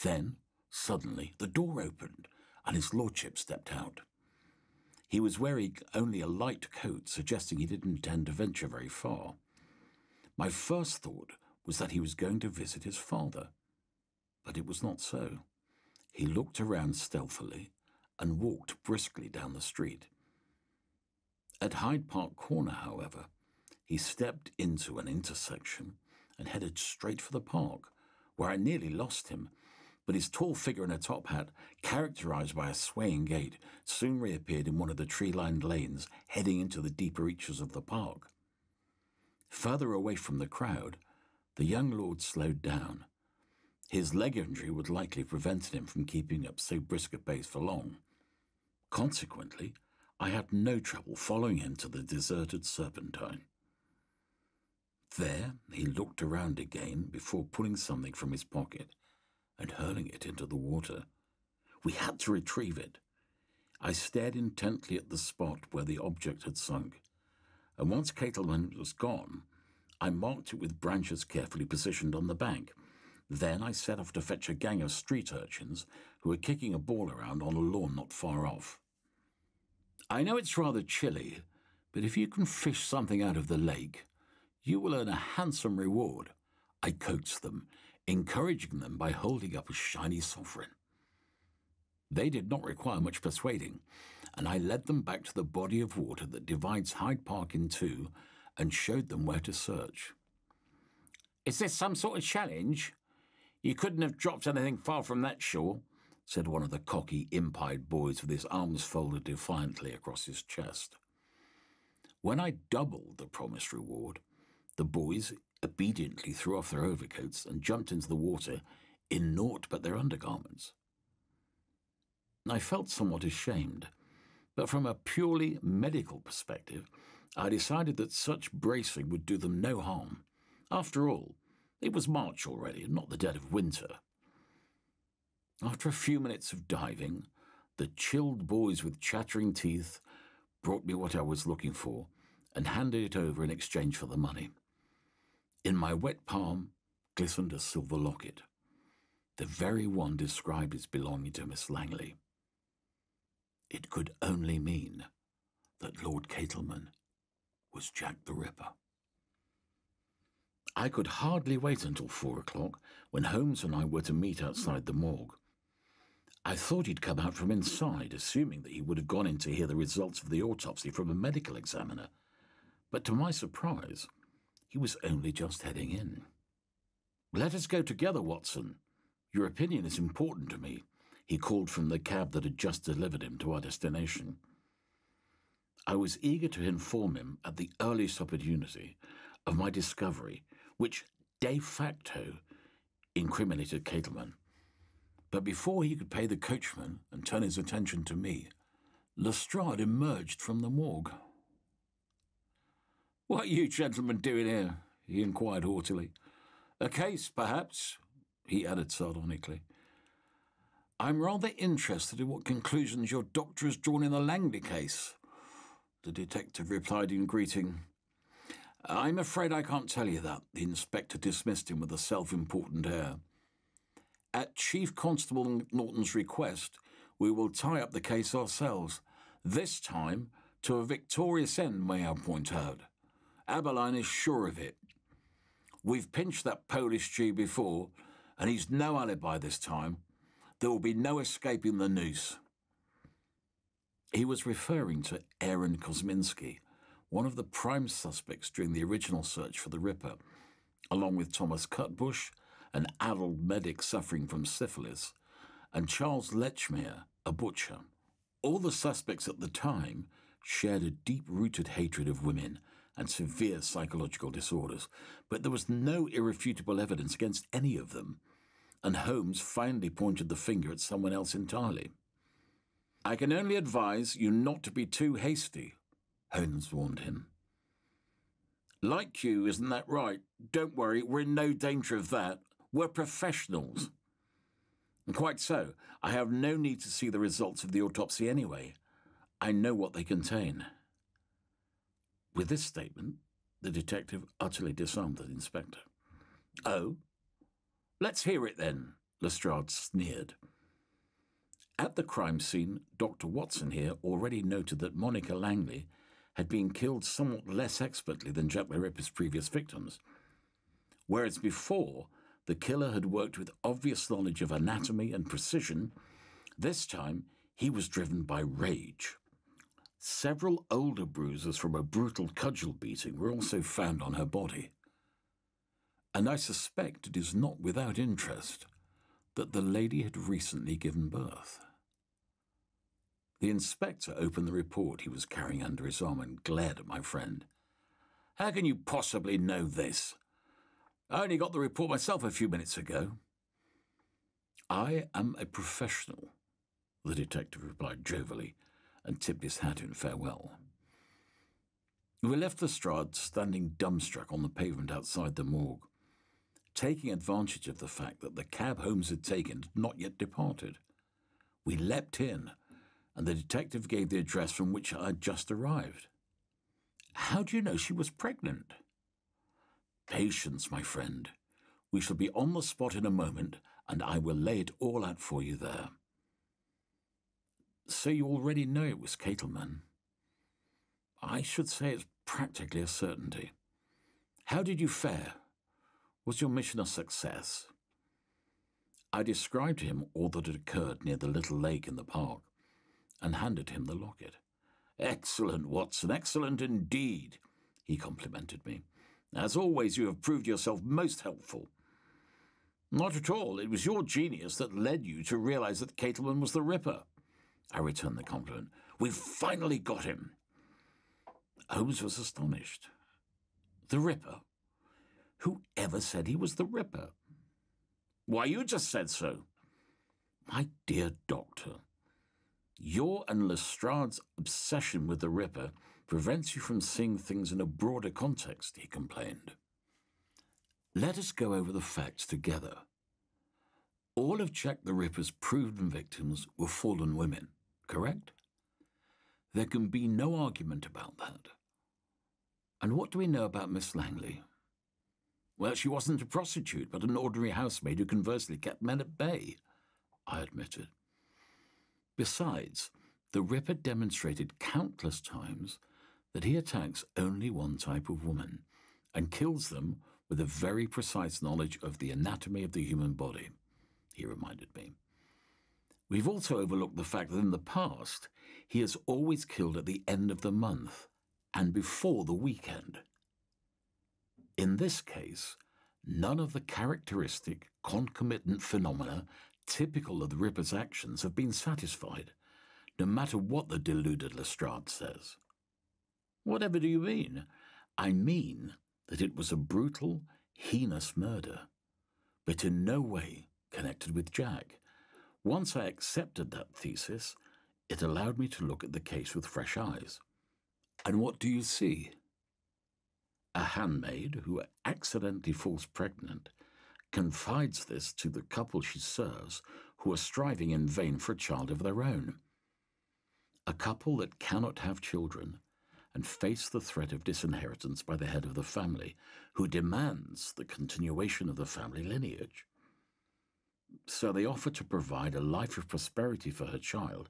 Then, suddenly, the door opened, and his lordship stepped out. He was wearing only a light coat, suggesting he didn't intend to venture very far. My first thought was that he was going to visit his father, but it was not so. He looked around stealthily and walked briskly down the street. At Hyde Park Corner, however, he stepped into an intersection and headed straight for the park, where I nearly lost him, but his tall figure in a top hat, characterized by a swaying gait, soon reappeared in one of the tree-lined lanes heading into the deeper reaches of the park. Further away from the crowd, the young lord slowed down. His leg injury would likely have prevented him from keeping up so brisk a pace for long. Consequently, I had no trouble following him to the deserted Serpentine. There, he looked around again before pulling something from his pocket and hurling it into the water. We had to retrieve it. I stared intently at the spot where the object had sunk, and once Kettleman was gone, I marked it with branches carefully positioned on the bank. Then I set off to fetch a gang of street urchins who were kicking a ball around on a lawn not far off. I know it's rather chilly, but if you can fish something out of the lake, you will earn a handsome reward. I coaxed them, encouraging them by holding up a shiny sovereign. They did not require much persuading, and I led them back to the body of water that divides Hyde Park in two and showed them where to search. "Is this some sort of challenge? You couldn't have dropped anything far from that shore," said one of the cocky, imp-eyed boys with his arms folded defiantly across his chest. When I doubled the promised reward, the boys obediently threw off their overcoats and jumped into the water in naught but their undergarments. I felt somewhat ashamed, but from a purely medical perspective, I decided that such bracing would do them no harm. After all, it was March already, and not the dead of winter. After a few minutes of diving, the chilled boys with chattering teeth brought me what I was looking for and handed it over in exchange for the money. In my wet palm glistened a silver locket, the very one described as belonging to Miss Langley. It could only mean that Lord Catelman was Jack the Ripper. I could hardly wait until 4 o'clock, when Holmes and I were to meet outside the morgue. I thought he'd come out from inside, assuming that he would have gone in to hear the results of the autopsy from a medical examiner. But to my surprise, he was only just heading in. "Let us go together, Watson. Your opinion is important to me," he called from the cab that had just delivered him to our destination. I was eager to inform him at the earliest opportunity of my discovery, which de facto incriminated Catelman. But before he could pay the coachman and turn his attention to me, Lestrade emerged from the morgue. "What are you gentlemen doing here?" he inquired haughtily. "A case, perhaps?" he added sardonically. "I'm rather interested in what conclusions your doctor has drawn in the Langley case," the detective replied in greeting. "I'm afraid I can't tell you that," the inspector dismissed him with a self-important air. "At Chief Constable Norton's request, we will tie up the case ourselves, this time to a victorious end, may I point out. Aberline is sure of it. We've pinched that Polish Jew before, and he's no alibi this time. There will be no escaping the noose." He was referring to Aaron Kosminski, one of the prime suspects during the original search for the Ripper, along with Thomas Cutbush, an adult medic suffering from syphilis, and Charles Lechmere, a butcher. All the suspects at the time shared a deep-rooted hatred of women and severe psychological disorders, but there was no irrefutable evidence against any of them, and Holmes finally pointed the finger at someone else entirely. "I can only advise you not to be too hasty," Holmes warned him. "Like you, isn't that right? Don't worry, we're in no danger of that. We're professionals." "And quite so. I have no need to see the results of the autopsy anyway. I know what they contain." With this statement, the detective utterly disarmed the inspector. "Oh? Let's hear it then," Lestrade sneered. At the crime scene, Dr. Watson here already noted that Monica Langley had been killed somewhat less expertly than Jack the Ripper's previous victims. Whereas before, the killer had worked with obvious knowledge of anatomy and precision, this time he was driven by rage. Several older bruises from a brutal cudgel beating were also found on her body. And I suspect it is not without interest that the lady had recently given birth. The inspector opened the report he was carrying under his arm and glared at my friend. "How can you possibly know this? I only got the report myself a few minutes ago." "I am a professional," the detective replied jovially, and tipped his hat in farewell. We left Lestrade standing dumbstruck on the pavement outside the morgue, taking advantage of the fact that the cab Holmes had taken had not yet departed. We leapt in, and the detective gave the address from which I had just arrived. "How do you know she was pregnant?" "Patience, my friend. We shall be on the spot in a moment, and I will lay it all out for you there." "So you already know it was Catelman?" I should say it's practically a certainty. How did you fare? Was your mission a success? I described to him all that had occurred near the little lake in the park and handed him the locket. Excellent, Watson, excellent indeed, he complimented me. As always, you have proved yourself most helpful. Not at all. It was your genius that led you to realize that Catelman was the Ripper. I returned the compliment. We've finally got him. Holmes was astonished. The Ripper? Who ever said he was the Ripper? Why, you just said so. My dear doctor, your and Lestrade's obsession with the Ripper prevents you from seeing things in a broader context, he complained. Let us go over the facts together. All of Jack the Ripper's proven victims were fallen women, correct? There can be no argument about that. And what do we know about Miss Langley? Well, she wasn't a prostitute, but an ordinary housemaid who conversely kept men at bay, I admitted. Besides, the Ripper demonstrated countless times that he attacks only one type of woman and kills them with a very precise knowledge of the anatomy of the human body, he reminded me. We've also overlooked the fact that in the past, he has always killed at the end of the month and before the weekend. In this case, none of the characteristic concomitant phenomena typical of the Ripper's actions have been satisfied, no matter what the deluded Lestrade says. Whatever do you mean? I mean that it was a brutal, heinous murder, but in no way connected with Jack. Once I accepted that thesis, it allowed me to look at the case with fresh eyes. And what do you see? A handmaid who accidentally falls pregnant confides this to the couple she serves, who are striving in vain for a child of their own. A couple that cannot have children and face the threat of disinheritance by the head of the family, who demands the continuation of the family lineage. So they offer to provide a life of prosperity for her child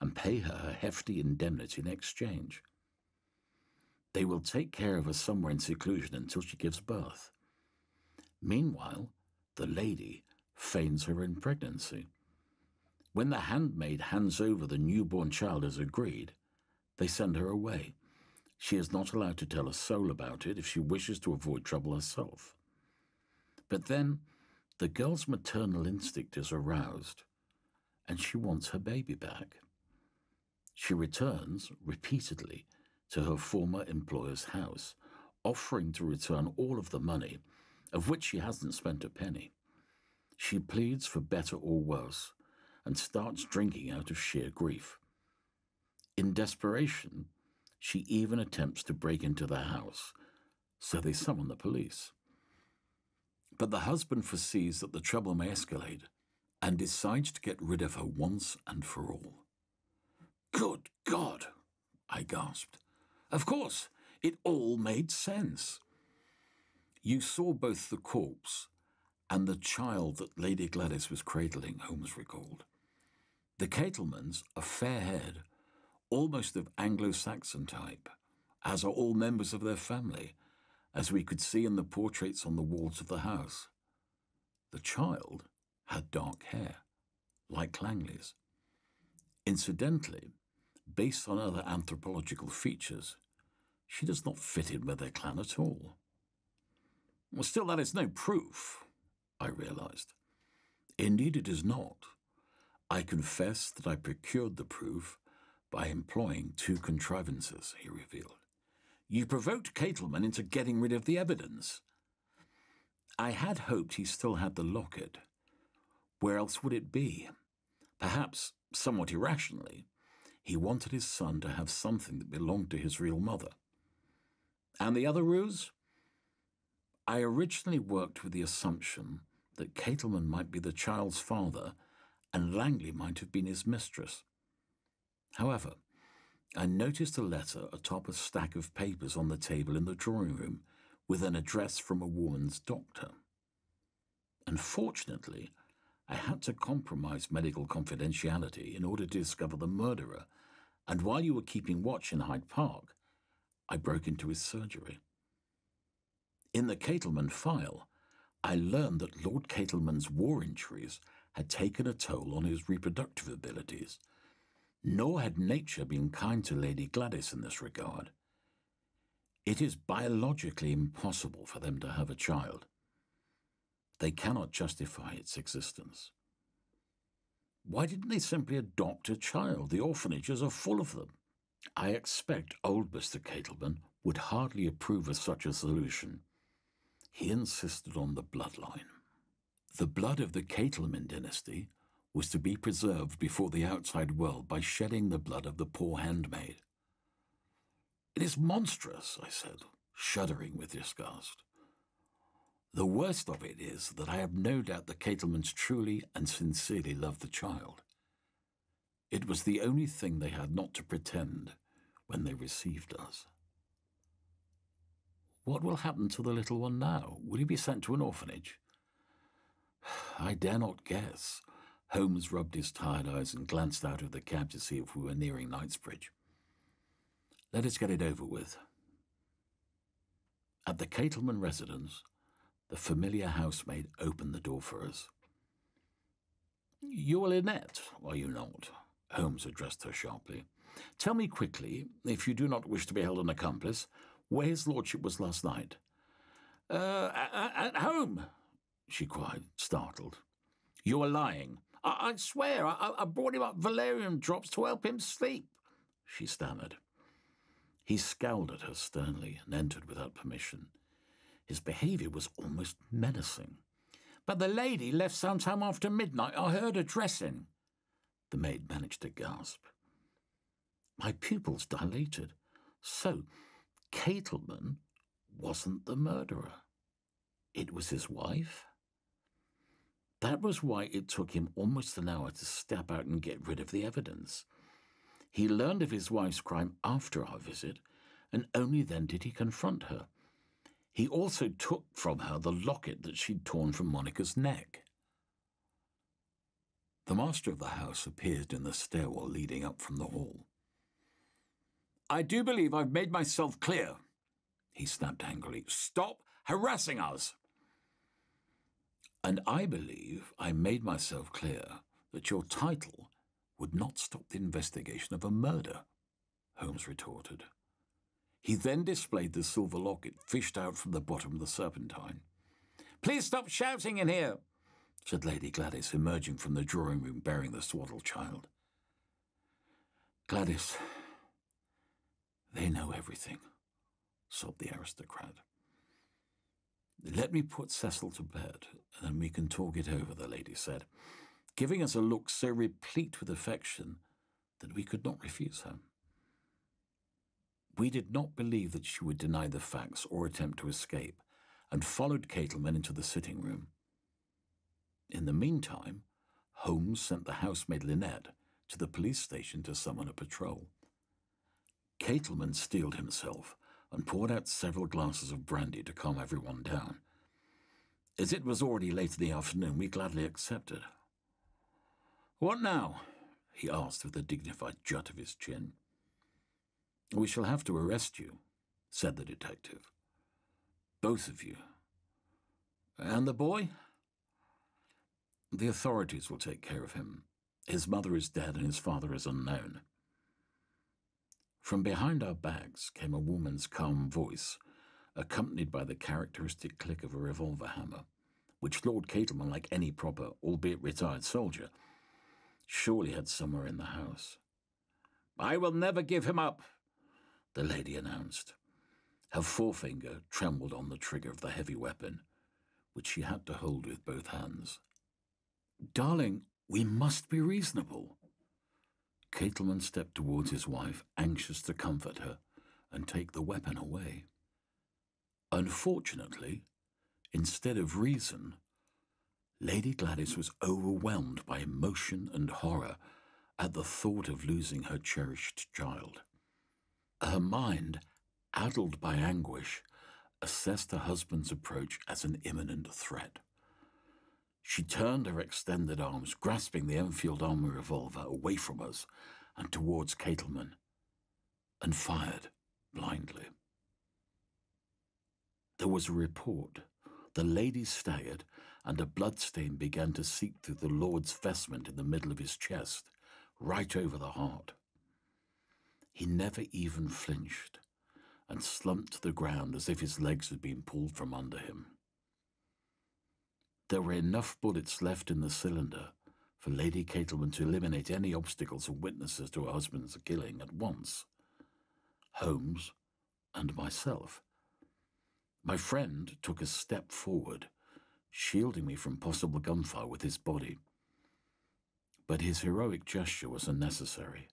and pay her a hefty indemnity in exchange. They will take care of her somewhere in seclusion until she gives birth. Meanwhile, the lady feigns her own pregnancy. When the handmaid hands over the newborn child as agreed, they send her away. She is not allowed to tell a soul about it if she wishes to avoid trouble herself. But then, the girl's maternal instinct is aroused, and she wants her baby back. She returns, repeatedly, to her former employer's house, offering to return all of the money, of which she hasn't spent a penny. She pleads for better or worse, and starts drinking out of sheer grief. In desperation, she even attempts to break into the house, so they summon the police. But the husband foresees that the trouble may escalate, and decides to get rid of her once and for all. Good God, I gasped. Of course, it all made sense. You saw both the corpse and the child that Lady Gladys was cradling, Holmes recalled. The Catelmans are fair-haired, almost of Anglo-Saxon type, as are all members of their family, as we could see in the portraits on the walls of the house. The child had dark hair, like Langley's. Incidentally, based on other anthropological features, she does not fit in with their clan at all. Well, still, that is no proof, I realized. Indeed, it is not. I confess that I procured the proof by employing two contrivances, he revealed. You provoked Catelman into getting rid of the evidence. I had hoped he still had the locket. Where else would it be? Perhaps, somewhat irrationally, he wanted his son to have something that belonged to his real mother. And the other ruse? I originally worked with the assumption that Catelman might be the child's father and Langley might have been his mistress. However, I noticed a letter atop a stack of papers on the table in the drawing room with an address from a woman's doctor. Unfortunately, I had to compromise medical confidentiality in order to discover the murderer, and while you were keeping watch in Hyde Park, I broke into his surgery. In the Catelman file, I learned that Lord Catelman's war injuries had taken a toll on his reproductive abilities, nor had nature been kind to Lady Gladys in this regard. It is biologically impossible for them to have a child. They cannot justify its existence. Why didn't they simply adopt a child? The orphanages are full of them. I expect old Mr. Catelman would hardly approve of such a solution. He insisted on the bloodline. The blood of the Catelman dynasty was to be preserved before the outside world by shedding the blood of the poor handmaid. It is monstrous, I said, shuddering with disgust. The worst of it is that I have no doubt the Catelmans truly and sincerely loved the child. It was the only thing they had not to pretend when they received us. What will happen to the little one now? Will he be sent to an orphanage? I dare not guess. Holmes rubbed his tired eyes and glanced out of the cab to see if we were nearing Knightsbridge. Let us get it over with. At the Catelman residence, the familiar housemaid opened the door for us. You are Lynette, are you not? Holmes addressed her sharply. Tell me quickly, if you do not wish to be held an accomplice, where his lordship was last night. At home, she cried, startled. You are lying. I swear, I brought him up valerian drops to help him sleep, she stammered. He scowled at her sternly and entered without permission. His behaviour was almost menacing. But the lady left sometime after midnight. I heard her dressing. The maid managed to gasp. My pupils dilated. So, Catelman wasn't the murderer. It was his wife? That was why it took him almost an hour to step out and get rid of the evidence. He learned of his wife's crime after our visit, and only then did he confront her. He also took from her the locket that she'd torn from Monica's neck. The master of the house appeared in the stairwell leading up from the hall. I do believe I've made myself clear, he snapped angrily. Stop harassing us. And I believe I made myself clear that your title would not stop the investigation of a murder, Holmes retorted. He then displayed the silver locket fished out from the bottom of the serpentine. Please stop shouting in here, said Lady Gladys, emerging from the drawing room bearing the swaddled child. Gladys, they know everything, sobbed the aristocrat. Let me put Cecil to bed, and then we can talk it over, the lady said, giving us a look so replete with affection that we could not refuse her. We did not believe that she would deny the facts or attempt to escape, and followed Catelman into the sitting room. In the meantime, Holmes sent the housemaid Lynette to the police station to summon a patrol. Catelman steeled himself and poured out several glasses of brandy to calm everyone down. As it was already late in the afternoon, we gladly accepted. What now? He asked with a dignified jut of his chin. We shall have to arrest you, said the detective. Both of you. And the boy? The authorities will take care of him. His mother is dead and his father is unknown. From behind our backs came a woman's calm voice, accompanied by the characteristic click of a revolver hammer, which Lord Catelman, like any proper, albeit retired soldier, surely had somewhere in the house. I will never give him up, the lady announced. Her forefinger trembled on the trigger of the heavy weapon, which she had to hold with both hands. Darling, we must be reasonable. Catelman stepped towards his wife, anxious to comfort her and take the weapon away. Unfortunately, instead of reason, Lady Gladys was overwhelmed by emotion and horror at the thought of losing her cherished child. Her mind, addled by anguish, assessed her husband's approach as an imminent threat. She turned her extended arms, grasping the Enfield Army revolver, away from us and towards Catelman, and fired. blindly. There was a report. The lady staggered, and a bloodstain began to seep through the Lord's vestment in the middle of his chest, right over the heart. He never even flinched, and slumped to the ground as if his legs had been pulled from under him. There were enough bullets left in the cylinder for Lady Catelman to eliminate any obstacles or witnesses to her husband's killing at once. Holmes and myself. My friend took a step forward, shielding me from possible gunfire with his body. But his heroic gesture was unnecessary.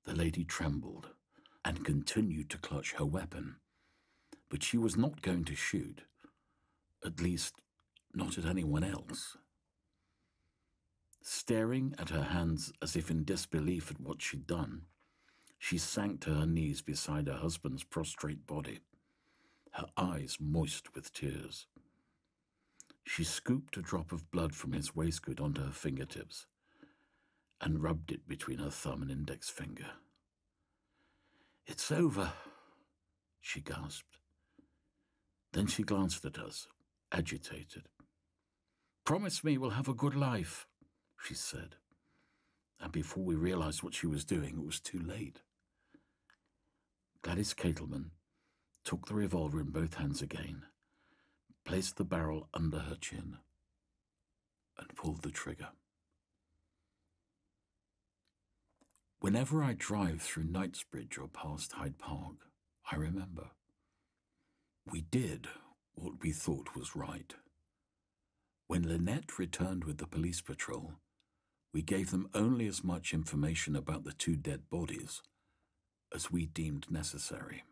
The lady trembled and continued to clutch her weapon, but she was not going to shoot, at least not at anyone else. Staring at her hands as if in disbelief at what she'd done, she sank to her knees beside her husband's prostrate body, her eyes moist with tears. She scooped a drop of blood from his waistcoat onto her fingertips and rubbed it between her thumb and index finger. "It's over," she gasped. Then she glanced at us, agitated. "Promise me we'll have a good life," she said. And before we realized what she was doing, it was too late. Gladys Catelman took the revolver in both hands again, placed the barrel under her chin, and pulled the trigger. Whenever I drive through Knightsbridge or past Hyde Park, I remember. We did what we thought was right. When Lynette returned with the police patrol, we gave them only as much information about the two dead bodies as we deemed necessary.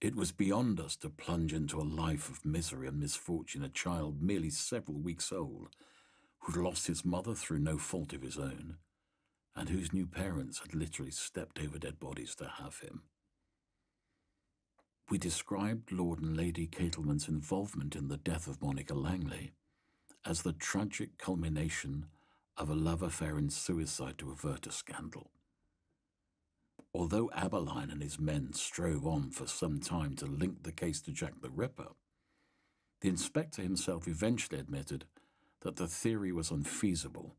It was beyond us to plunge into a life of misery and misfortune a child merely several weeks old, who'd lost his mother through no fault of his own, and whose new parents had literally stepped over dead bodies to have him. We described Lord and Lady Catelman's involvement in the death of Monica Langley as the tragic culmination of a love affair and suicide to avert a scandal. Although Aberline and his men strove on for some time to link the case to Jack the Ripper, the inspector himself eventually admitted that the theory was unfeasible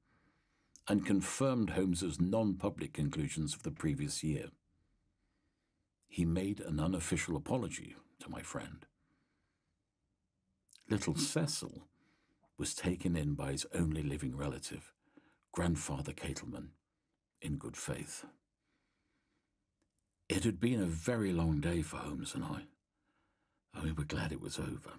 and confirmed Holmes's non-public conclusions of the previous year. He made an unofficial apology to my friend. Little Cecil was taken in by his only living relative, Grandfather Catelman, in good faith. It had been a very long day for Holmes and I, and we were glad it was over.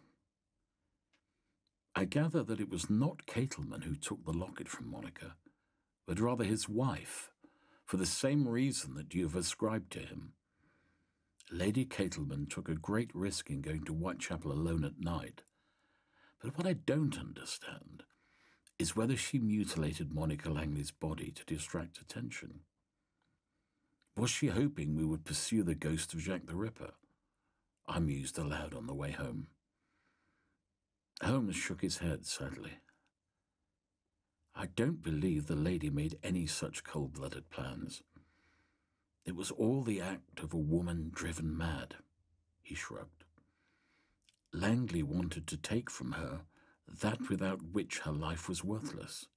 I gather that it was not Catelman who took the locket from Monica, but rather his wife, for the same reason that you have ascribed to him. Lady Catelman took a great risk in going to Whitechapel alone at night, but what I don't understand is whether she mutilated Monica Langley's body to distract attention. Was she hoping we would pursue the ghost of Jack the Ripper? I mused aloud on the way home. Holmes shook his head sadly. I don't believe the lady made any such cold-blooded plans. It was all the act of a woman driven mad, he shrugged. Langley wanted to take from her that without which her life was worthless.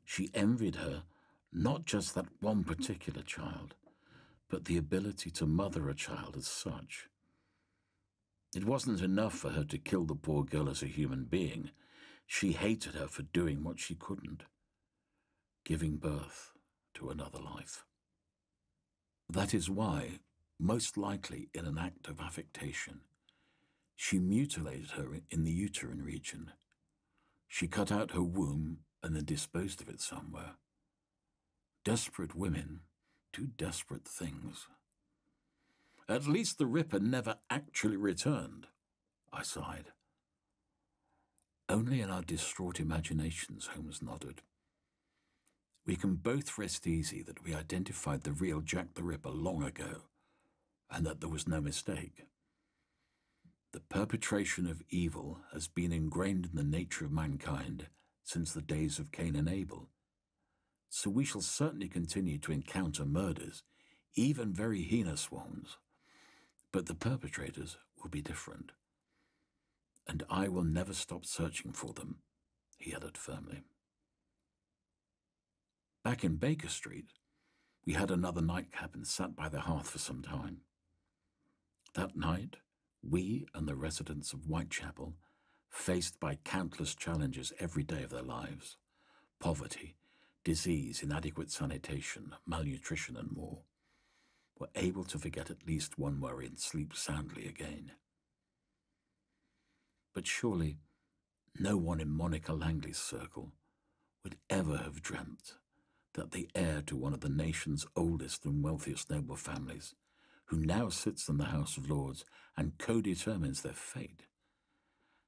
She envied her not just that one particular child, but the ability to mother a child as such. It wasn't enough for her to kill the poor girl as a human being. She hated her for doing what she couldn't, giving birth to another life. That is why, most likely in an act of affectation, she mutilated her in the uterine region. She cut out her womb and then disposed of it somewhere. Desperate women do desperate things. At least the Ripper never actually returned, I sighed. Only in our distraught imaginations, Holmes nodded. We can both rest easy that we identified the real Jack the Ripper long ago, and that there was no mistake. The perpetration of evil has been ingrained in the nature of mankind since the days of Cain and Abel, so we shall certainly continue to encounter murders, even very heinous ones. But the perpetrators will be different. And I will never stop searching for them, he added firmly. Back in Baker Street, we had another nightcap and sat by the hearth for some time. That night, we and the residents of Whitechapel, faced by countless challenges every day of their lives, poverty, disease, inadequate sanitation, malnutrition, and more, were able to forget at least one worry and sleep soundly again. But surely no one in Monica Langley's circle would ever have dreamt that the heir to one of the nation's oldest and wealthiest noble families, who now sits in the House of Lords and co-determines their fate,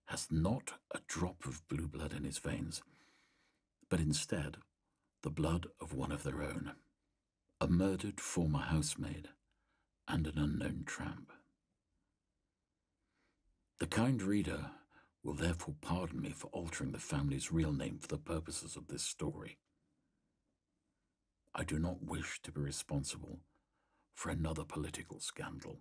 has not a drop of blue blood in his veins, but instead the blood of one of their own, a murdered former housemaid and an unknown tramp. The kind reader will therefore pardon me for altering the family's real name for the purposes of this story. I do not wish to be responsible for another political scandal.